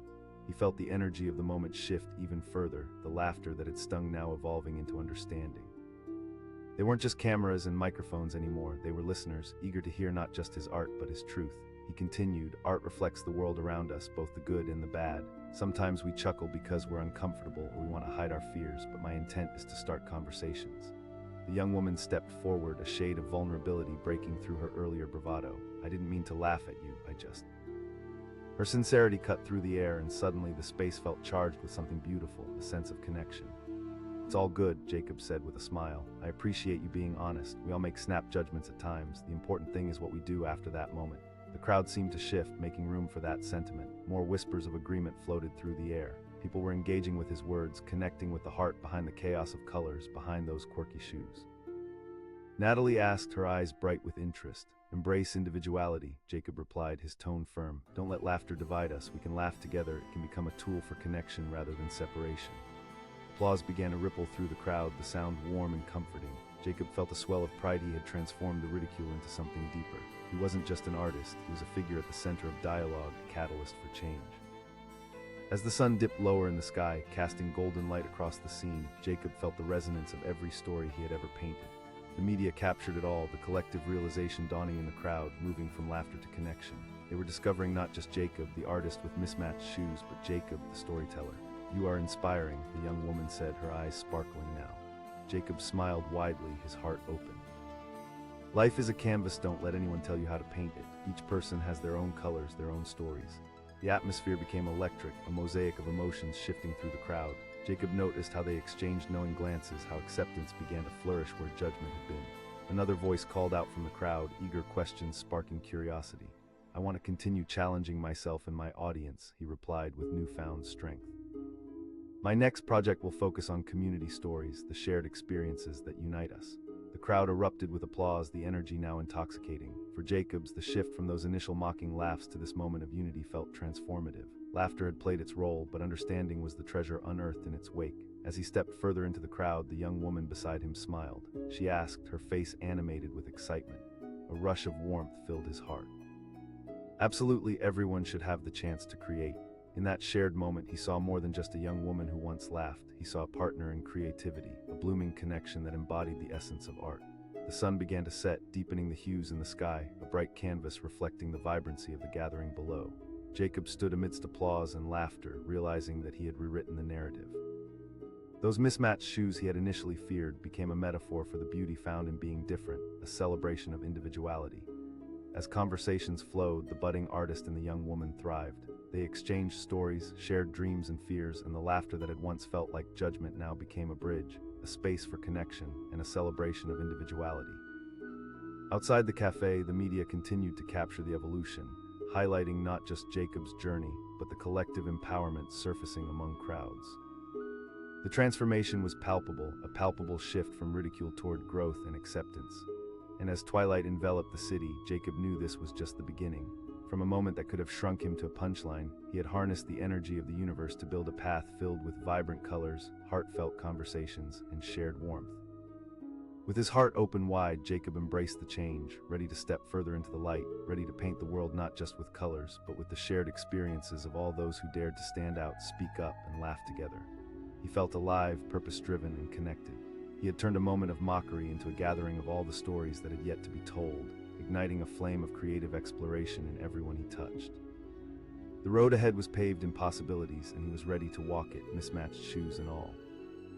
He felt the energy of the moment shift even further, the laughter that had stung now evolving into understanding. They weren't just cameras and microphones anymore, they were listeners, eager to hear not just his art but his truth. He continued, art reflects the world around us, both the good and the bad. Sometimes we chuckle because we're uncomfortable or we want to hide our fears, but my intent is to start conversations. The young woman stepped forward, a shade of vulnerability breaking through her earlier bravado. I didn't mean to laugh at you, I just... Her sincerity cut through the air, and suddenly the space felt charged with something beautiful, a sense of connection. It's all good, Jacob said with a smile. I appreciate you being honest. We all make snap judgments at times. The important thing is what we do after that moment. The crowd seemed to shift, making room for that sentiment. More whispers of agreement floated through the air. People were engaging with his words, connecting with the heart behind the chaos of colors behind those quirky shoes. Natalie asked, her eyes bright with interest. "Embrace individuality," Jacob replied, his tone firm. "Don't let laughter divide us. We can laugh together. It can become a tool for connection rather than separation." Applause began to ripple through the crowd, the sound warm and comforting. Jacob felt a swell of pride. He had transformed the ridicule into something deeper. He wasn't just an artist, he was a figure at the center of dialogue, a catalyst for change. As the sun dipped lower in the sky, casting golden light across the scene, Jacob felt the resonance of every story he had ever painted. The media captured it all, the collective realization dawning in the crowd, moving from laughter to connection. They were discovering not just Jacob, the artist with mismatched shoes, but Jacob, the storyteller. "You are inspiring," the young woman said, her eyes sparkling now. Jacob smiled widely, his heart open. "Life is a canvas, don't let anyone tell you how to paint it. Each person has their own colors, their own stories." The atmosphere became electric, a mosaic of emotions shifting through the crowd. Jacob noticed how they exchanged knowing glances, how acceptance began to flourish where judgment had been. Another voice called out from the crowd, eager questions sparking curiosity. "I want to continue challenging myself and my audience," he replied with newfound strength. "My next project will focus on community stories, the shared experiences that unite us." The crowd erupted with applause, the energy now intoxicating. For Jacobs, the shift from those initial mocking laughs to this moment of unity felt transformative. Laughter had played its role, but understanding was the treasure unearthed in its wake. As he stepped further into the crowd, the young woman beside him smiled. She asked, her face animated with excitement. A rush of warmth filled his heart. Absolutely everyone should have the chance to create. In that shared moment, he saw more than just a young woman who once laughed. He saw a partner in creativity, a blooming connection that embodied the essence of art. The sun began to set, deepening the hues in the sky, a bright canvas reflecting the vibrancy of the gathering below. Jacob stood amidst applause and laughter, realizing that he had rewritten the narrative. Those mismatched shoes he had initially feared became a metaphor for the beauty found in being different, a celebration of individuality. As conversations flowed, the budding artist and the young woman thrived. They exchanged stories, shared dreams and fears, and the laughter that had once felt like judgment now became a bridge, a space for connection, and a celebration of individuality. Outside the cafe, the media continued to capture the evolution, highlighting not just Jacob's journey, but the collective empowerment surfacing among crowds. The transformation was palpable, a palpable shift from ridicule toward growth and acceptance. And as twilight enveloped the city, Jacob knew this was just the beginning. From a moment that could have shrunk him to a punchline, he had harnessed the energy of the universe to build a path filled with vibrant colors, heartfelt conversations, and shared warmth. With his heart open wide, Jacob embraced the change, ready to step further into the light, ready to paint the world not just with colors, but with the shared experiences of all those who dared to stand out, speak up, and laugh together. He felt alive, purpose-driven, and connected. He had turned a moment of mockery into a gathering of all the stories that had yet to be told, igniting a flame of creative exploration in everyone he touched. The road ahead was paved in possibilities, and he was ready to walk it, mismatched shoes and all.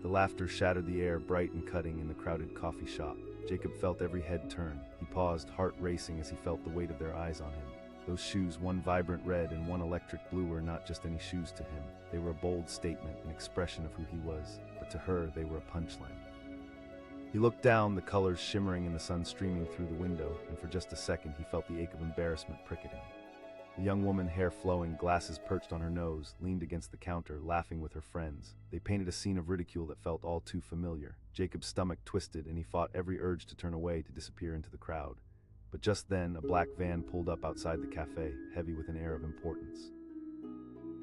The laughter shattered the air, bright and cutting, in the crowded coffee shop. Jacob felt every head turn. He paused, heart racing as he felt the weight of their eyes on him. Those shoes, one vibrant red and one electric blue, were not just any shoes to him. They were a bold statement, an expression of who he was, but to her, they were a punchline. He looked down, the colors shimmering in the sun streaming through the window, and for just a second he felt the ache of embarrassment prick at him. The young woman, hair flowing, glasses perched on her nose, leaned against the counter, laughing with her friends. They painted a scene of ridicule that felt all too familiar. Jacob's stomach twisted, and he fought every urge to turn away, to disappear into the crowd. But just then, a black van pulled up outside the cafe, heavy with an air of importance.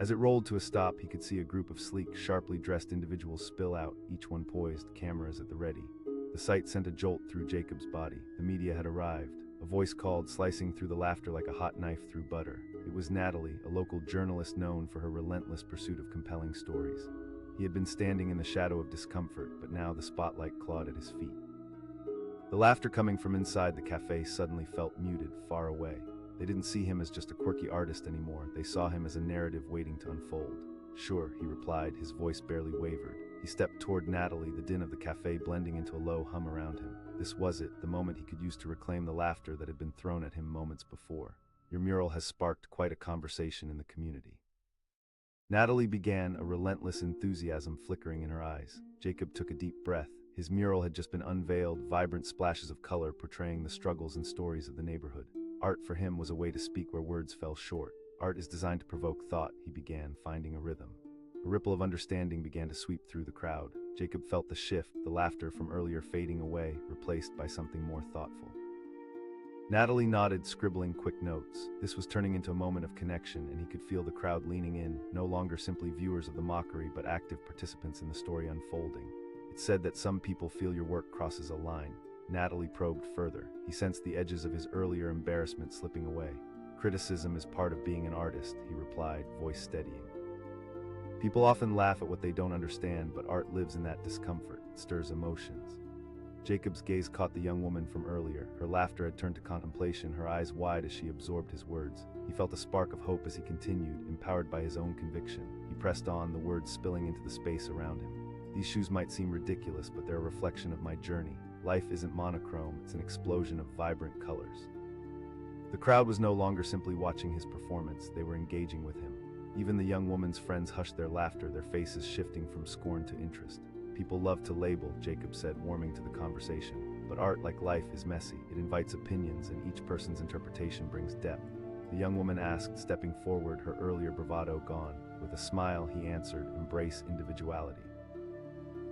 As it rolled to a stop, he could see a group of sleek, sharply dressed individuals spill out, each one poised, cameras at the ready. The sight sent a jolt through Jacob's body. The media had arrived. A voice called, slicing through the laughter like a hot knife through butter. It was Natalie, a local journalist known for her relentless pursuit of compelling stories. He had been standing in the shadow of discomfort, but now the spotlight clawed at his feet. The laughter coming from inside the cafe suddenly felt muted, far away. They didn't see him as just a quirky artist anymore. They saw him as a narrative waiting to unfold. "Sure," he replied, his voice barely wavered. He stepped toward Natalie, the din of the cafe blending into a low hum around him. This was it, the moment he could use to reclaim the laughter that had been thrown at him moments before. "Your mural has sparked quite a conversation in the community." Natalie began, a relentless enthusiasm flickering in her eyes. Jacob took a deep breath. His mural had just been unveiled, vibrant splashes of color portraying the struggles and stories of the neighborhood. Art for him was a way to speak where words fell short. "Art is designed to provoke thought," he began, finding a rhythm. A ripple of understanding began to sweep through the crowd. Jacob felt the shift, the laughter from earlier fading away, replaced by something more thoughtful. Natalie nodded, scribbling quick notes. This was turning into a moment of connection, and he could feel the crowd leaning in, no longer simply viewers of the mockery, but active participants in the story unfolding. It's said that some people feel your work crosses a line. Natalie probed further. He sensed the edges of his earlier embarrassment slipping away. Criticism is part of being an artist, he replied, voice steadying. People often laugh at what they don't understand, but art lives in that discomfort. It stirs emotions. Jacob's gaze caught the young woman from earlier. Her laughter had turned to contemplation, her eyes wide as she absorbed his words. He felt a spark of hope as he continued, empowered by his own conviction. He pressed on, the words spilling into the space around him. These shoes might seem ridiculous, but they're a reflection of my journey. Life isn't monochrome, it's an explosion of vibrant colors. The crowd was no longer simply watching his performance, they were engaging with him. Even the young woman's friends hushed their laughter, their faces shifting from scorn to interest. People love to label, Jacob said, warming to the conversation. But art, like life, is messy. It invites opinions, and each person's interpretation brings depth. The young woman asked, stepping forward, her earlier bravado gone. With a smile, he answered, embrace individuality.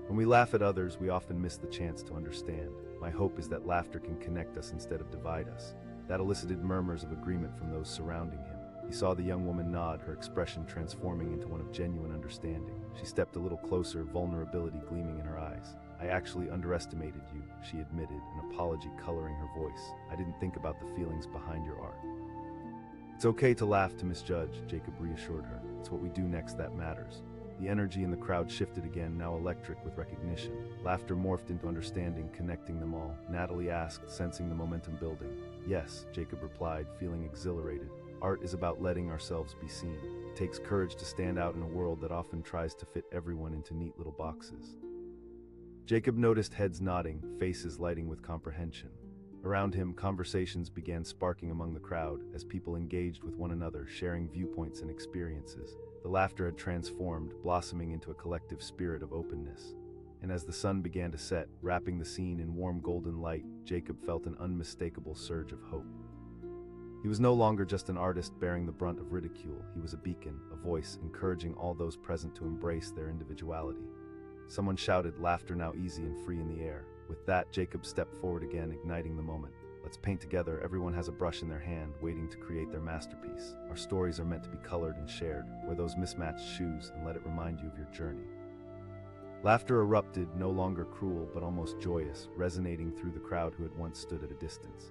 When we laugh at others, we often miss the chance to understand. My hope is that laughter can connect us instead of divide us. That elicited murmurs of agreement from those surrounding him. He saw the young woman nod, her expression transforming into one of genuine understanding. She stepped a little closer, vulnerability gleaming in her eyes. I actually underestimated you, she admitted, an apology coloring her voice. I didn't think about the feelings behind your art. It's okay to laugh, to misjudge, Jacob reassured her. It's what we do next that matters. The energy in the crowd shifted again, now electric with recognition. Laughter morphed into understanding, connecting them all. Natalie asked, sensing the momentum building. Yes, Jacob replied, feeling exhilarated. Art is about letting ourselves be seen. It takes courage to stand out in a world that often tries to fit everyone into neat little boxes. Jacob noticed heads nodding, faces lighting with comprehension. Around him, conversations began sparking among the crowd as people engaged with one another, sharing viewpoints and experiences. The laughter had transformed, blossoming into a collective spirit of openness. And as the sun began to set, wrapping the scene in warm golden light, Jacob felt an unmistakable surge of hope. He was no longer just an artist bearing the brunt of ridicule. He was a beacon, a voice, encouraging all those present to embrace their individuality. Someone shouted, laughter now easy and free in the air. With that, Jacob stepped forward again, igniting the moment. Let's paint together. Everyone has a brush in their hand, waiting to create their masterpiece. Our stories are meant to be colored and shared. Wear those mismatched shoes and let it remind you of your journey. Laughter erupted, no longer cruel, but almost joyous, resonating through the crowd who had once stood at a distance.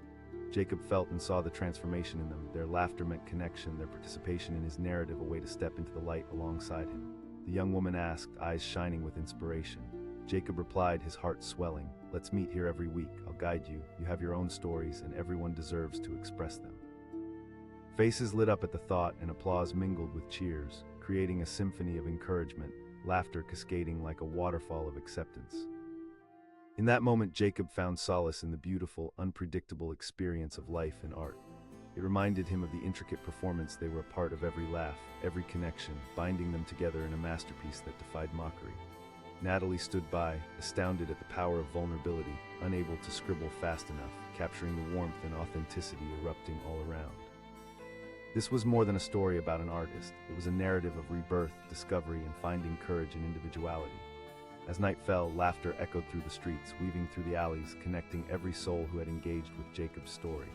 Jacob felt and saw the transformation in them. Their laughter meant connection, their participation in his narrative a way to step into the light alongside him. The young woman asked, eyes shining with inspiration. Jacob replied, his heart swelling, let's meet here every week. I'll guide you. You have your own stories, and everyone deserves to express them. Faces lit up at the thought, and applause mingled with cheers, creating a symphony of encouragement, laughter cascading like a waterfall of acceptance. In that moment, Jacob found solace in the beautiful, unpredictable experience of life and art. It reminded him of the intricate performance they were a part of, every laugh, every connection, binding them together in a masterpiece that defied mockery. Natalie stood by, astounded at the power of vulnerability, unable to scribble fast enough, capturing the warmth and authenticity erupting all around. This was more than a story about an artist. It was a narrative of rebirth, discovery, and finding courage and individuality. As night fell, laughter echoed through the streets, weaving through the alleys, connecting every soul who had engaged with Jacob's story.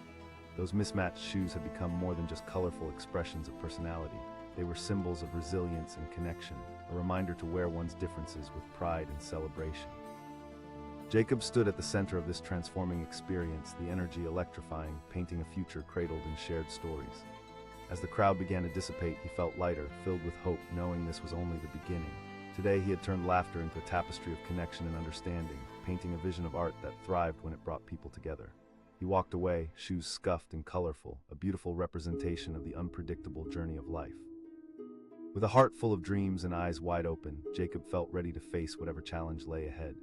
Those mismatched shoes had become more than just colorful expressions of personality. They were symbols of resilience and connection, a reminder to wear one's differences with pride and celebration. Jacob stood at the center of this transforming experience, the energy electrifying, painting a future cradled in shared stories. As the crowd began to dissipate, he felt lighter, filled with hope, knowing this was only the beginning. Today, he had turned laughter into a tapestry of connection and understanding, painting a vision of art that thrived when it brought people together. He walked away, shoes scuffed and colorful, a beautiful representation of the unpredictable journey of life. With a heart full of dreams and eyes wide open, Jacob felt ready to face whatever challenge lay ahead.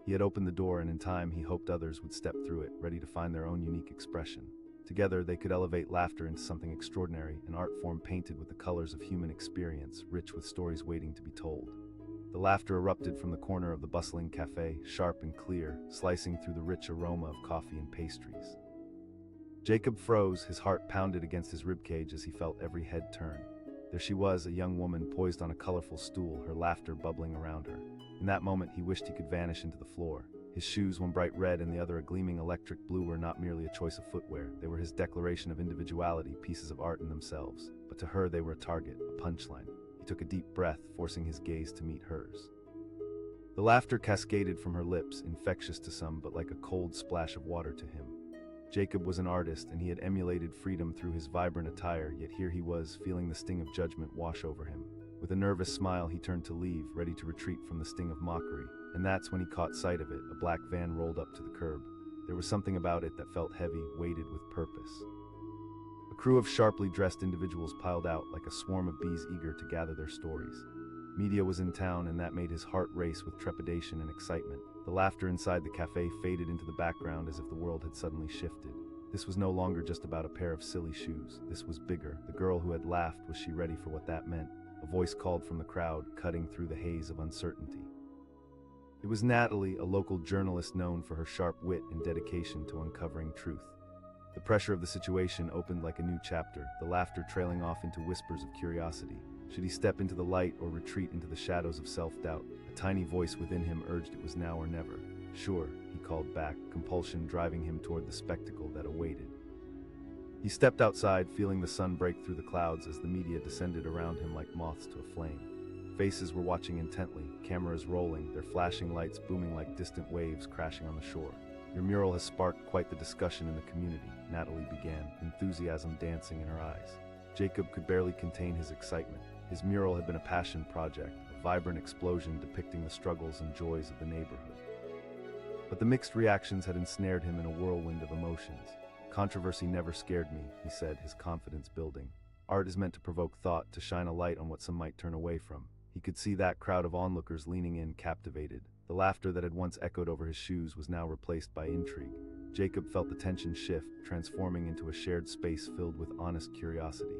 He had opened the door, and in time he hoped others would step through it, ready to find their own unique expression. Together, they could elevate laughter into something extraordinary, an art form painted with the colors of human experience, rich with stories waiting to be told. The laughter erupted from the corner of the bustling café, sharp and clear, slicing through the rich aroma of coffee and pastries. Jacob froze, his heart pounded against his ribcage as he felt every head turn. There she was, a young woman poised on a colorful stool, her laughter bubbling around her. In that moment, he wished he could vanish into the floor. His shoes, one bright red and the other a gleaming electric blue, were not merely a choice of footwear. They were his declaration of individuality, pieces of art in themselves. But to her, they were a target, a punchline. He took a deep breath, forcing his gaze to meet hers. The laughter cascaded from her lips, infectious to some, but like a cold splash of water to him. Jacob was an artist, and he had emulated freedom through his vibrant attire, yet here he was, feeling the sting of judgment wash over him. With a nervous smile, he turned to leave, ready to retreat from the sting of mockery. And that's when he caught sight of it. A black van rolled up to the curb. There was something about it that felt heavy, weighted with purpose. A crew of sharply dressed individuals piled out, like a swarm of bees eager to gather their stories. Media was in town, and that made his heart race with trepidation and excitement. The laughter inside the cafe faded into the background as if the world had suddenly shifted. This was no longer just about a pair of silly shoes. This was bigger. The girl who had laughed, was she ready for what that meant? A voice called from the crowd, cutting through the haze of uncertainty. It was Natalie, a local journalist known for her sharp wit and dedication to uncovering truth. The pressure of the situation opened like a new chapter, the laughter trailing off into whispers of curiosity. Should he step into the light or retreat into the shadows of self-doubt? A tiny voice within him urged it was now or never. Sure, he called back, compulsion driving him toward the spectacle that awaited. He stepped outside, feeling the sun break through the clouds as the media descended around him like moths to a flame. Faces were watching intently, cameras rolling, their flashing lights booming like distant waves crashing on the shore. Your mural has sparked quite the discussion in the community, Natalie began, enthusiasm dancing in her eyes. Jacob could barely contain his excitement. His mural had been a passion project, a vibrant explosion depicting the struggles and joys of the neighborhood. But the mixed reactions had ensnared him in a whirlwind of emotions. Controversy never scared me, he said, his confidence building. Art is meant to provoke thought, to shine a light on what some might turn away from. He could see that crowd of onlookers leaning in, captivated. The laughter that had once echoed over his shoes was now replaced by intrigue. Jacob felt the tension shift, transforming into a shared space filled with honest curiosity.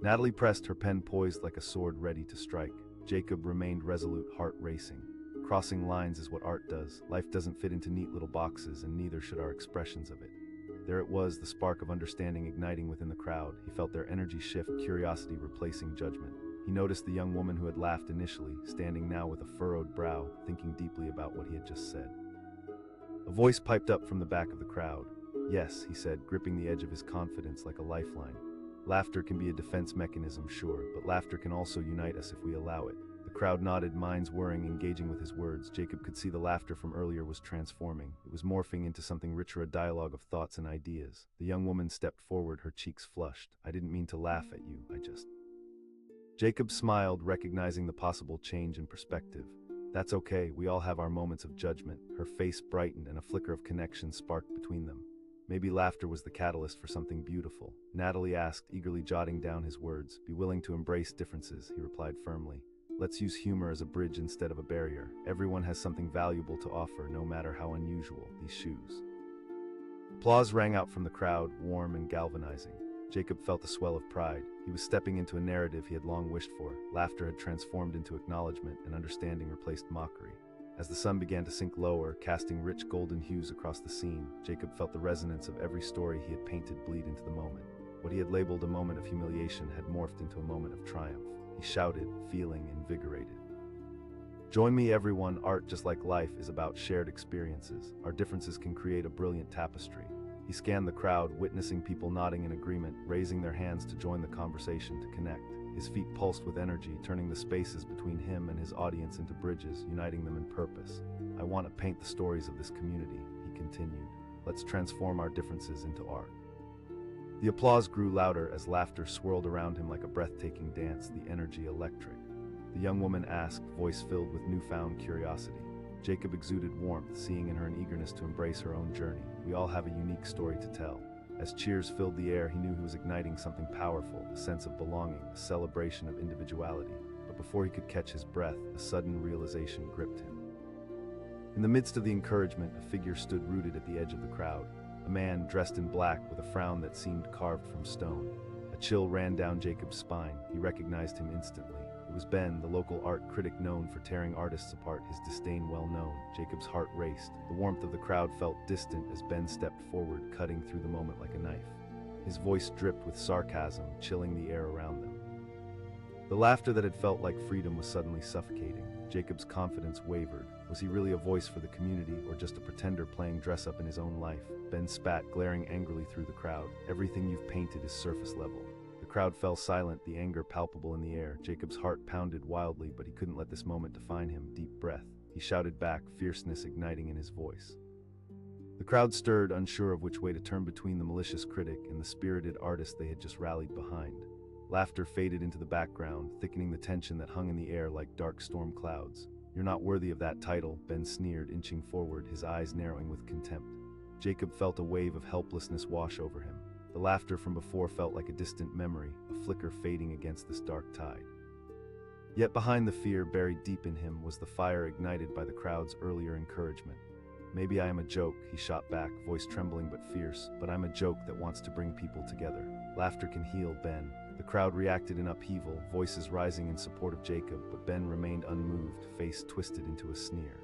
Natalie pressed, her pen poised like a sword ready to strike. Jacob remained resolute, heart racing. Crossing lines is what art does. Life doesn't fit into neat little boxes, and neither should our expressions of it. There it was, the spark of understanding igniting within the crowd. He felt their energy shift, curiosity replacing judgment. He noticed the young woman who had laughed initially, standing now with a furrowed brow, thinking deeply about what he had just said. A voice piped up from the back of the crowd. Yes, he said, gripping the edge of his confidence like a lifeline. Laughter can be a defense mechanism, sure, but laughter can also unite us if we allow it. The crowd nodded, minds whirring, engaging with his words. Jacob could see the laughter from earlier was transforming. It was morphing into something richer, a dialogue of thoughts and ideas. The young woman stepped forward, her cheeks flushed. I didn't mean to laugh at you, Jacob smiled, recognizing the possible change in perspective. That's okay, we all have our moments of judgment. Her face brightened and a flicker of connection sparked between them. Maybe laughter was the catalyst for something beautiful. Natalie asked, eagerly jotting down his words. Be willing to embrace differences, he replied firmly. Let's use humor as a bridge instead of a barrier. Everyone has something valuable to offer, no matter how unusual. These shoes. Applause rang out from the crowd, warm and galvanizing. Jacob felt a swell of pride. He was stepping into a narrative he had long wished for. Laughter had transformed into acknowledgement, and understanding replaced mockery. As the sun began to sink lower, casting rich golden hues across the scene, Jacob felt the resonance of every story he had painted bleed into the moment. What he had labeled a moment of humiliation had morphed into a moment of triumph. He shouted, feeling invigorated. Join me, everyone. Art, just like life, is about shared experiences. Our differences can create a brilliant tapestry. He scanned the crowd, witnessing people nodding in agreement, raising their hands to join the conversation, to connect. His feet pulsed with energy, turning the spaces between him and his audience into bridges, uniting them in purpose. I want to paint the stories of this community, he continued. Let's transform our differences into art. The applause grew louder as laughter swirled around him like a breathtaking dance, the energy electric. The young woman asked, voice filled with newfound curiosity. Jacob exuded warmth, seeing in her an eagerness to embrace her own journey. We all have a unique story to tell. As cheers filled the air, he knew he was igniting something powerful, a sense of belonging, a celebration of individuality. But before he could catch his breath, a sudden realization gripped him. In the midst of the encouragement, a figure stood rooted at the edge of the crowd. A man dressed in black with a frown that seemed carved from stone. A chill ran down Jacob's spine. He recognized him instantly. It was Ben, the local art critic known for tearing artists apart, his disdain well known. Jacob's heart raced. The warmth of the crowd felt distant as Ben stepped forward, cutting through the moment like a knife. His voice dripped with sarcasm, chilling the air around them. The laughter that had felt like freedom was suddenly suffocating. Jacob's confidence wavered. Was he really a voice for the community, or just a pretender playing dress-up in his own life? Ben spat, glaring angrily through the crowd. Everything you've painted is surface level. The crowd fell silent, the anger palpable in the air. Jacob's heart pounded wildly, but he couldn't let this moment define him. Deep breath. He shouted back, fierceness igniting in his voice. The crowd stirred, unsure of which way to turn between the malicious critic and the spirited artist they had just rallied behind. Laughter faded into the background, thickening the tension that hung in the air like dark storm clouds. "You're not worthy of that title," Ben sneered, inching forward, his eyes narrowing with contempt. Jacob felt a wave of helplessness wash over him. The laughter from before felt like a distant memory, a flicker fading against this dark tide. Yet behind the fear buried deep in him was the fire ignited by the crowd's earlier encouragement. "Maybe I am a joke," he shot back, voice trembling but fierce, "but I'm a joke that wants to bring people together. Laughter can heal, Ben." The crowd reacted in upheaval, voices rising in support of Jacob, but Ben remained unmoved, face twisted into a sneer.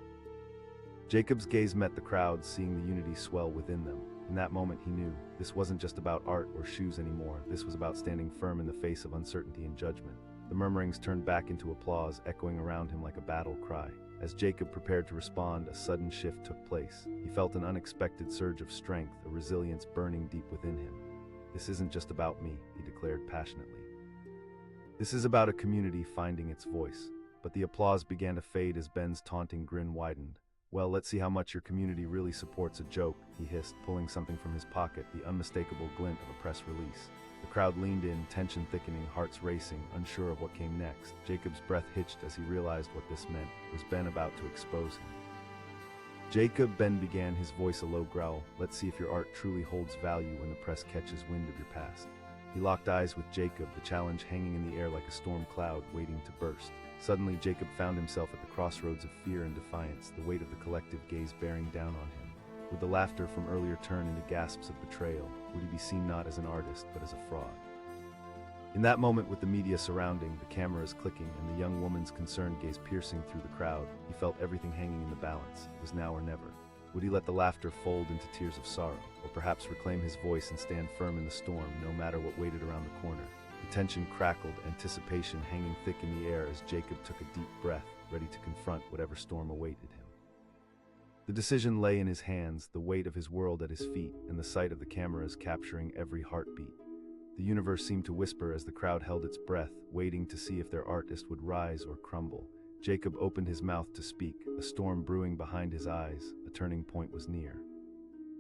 Jacob's gaze met the crowd, seeing the unity swell within them. In that moment he knew, this wasn't just about art or shoes anymore, this was about standing firm in the face of uncertainty and judgment. The murmurings turned back into applause, echoing around him like a battle cry. As Jacob prepared to respond, a sudden shift took place. He felt an unexpected surge of strength, a resilience burning deep within him. "This isn't just about me," he declared passionately. "This is about a community finding its voice." But the applause began to fade as Ben's taunting grin widened. "Well, let's see how much your community really supports a joke," he hissed, pulling something from his pocket, the unmistakable glint of a press release. The crowd leaned in, tension thickening, hearts racing, unsure of what came next. Jacob's breath hitched as he realized what this meant. Was Ben about to expose him? "Jacob," Ben began, his voice a low growl, "let's see if your art truly holds value when the press catches wind of your past." He locked eyes with Jacob, the challenge hanging in the air like a storm cloud waiting to burst. Suddenly, Jacob found himself at the crossroads of fear and defiance, the weight of the collective gaze bearing down on him. Would the laughter from earlier turn into gasps of betrayal? Would he be seen not as an artist, but as a fraud? In that moment, with the media surrounding, the cameras clicking, and the young woman's concerned gaze piercing through the crowd, he felt everything hanging in the balance. It was now or never. Would he let the laughter fold into tears of sorrow, or perhaps reclaim his voice and stand firm in the storm, no matter what waited around the corner? The tension crackled, anticipation hanging thick in the air as Jacob took a deep breath, ready to confront whatever storm awaited him. The decision lay in his hands, the weight of his world at his feet, and the sight of the cameras capturing every heartbeat. The universe seemed to whisper as the crowd held its breath, waiting to see if their artist would rise or crumble. Jacob opened his mouth to speak, a storm brewing behind his eyes. A turning point was near.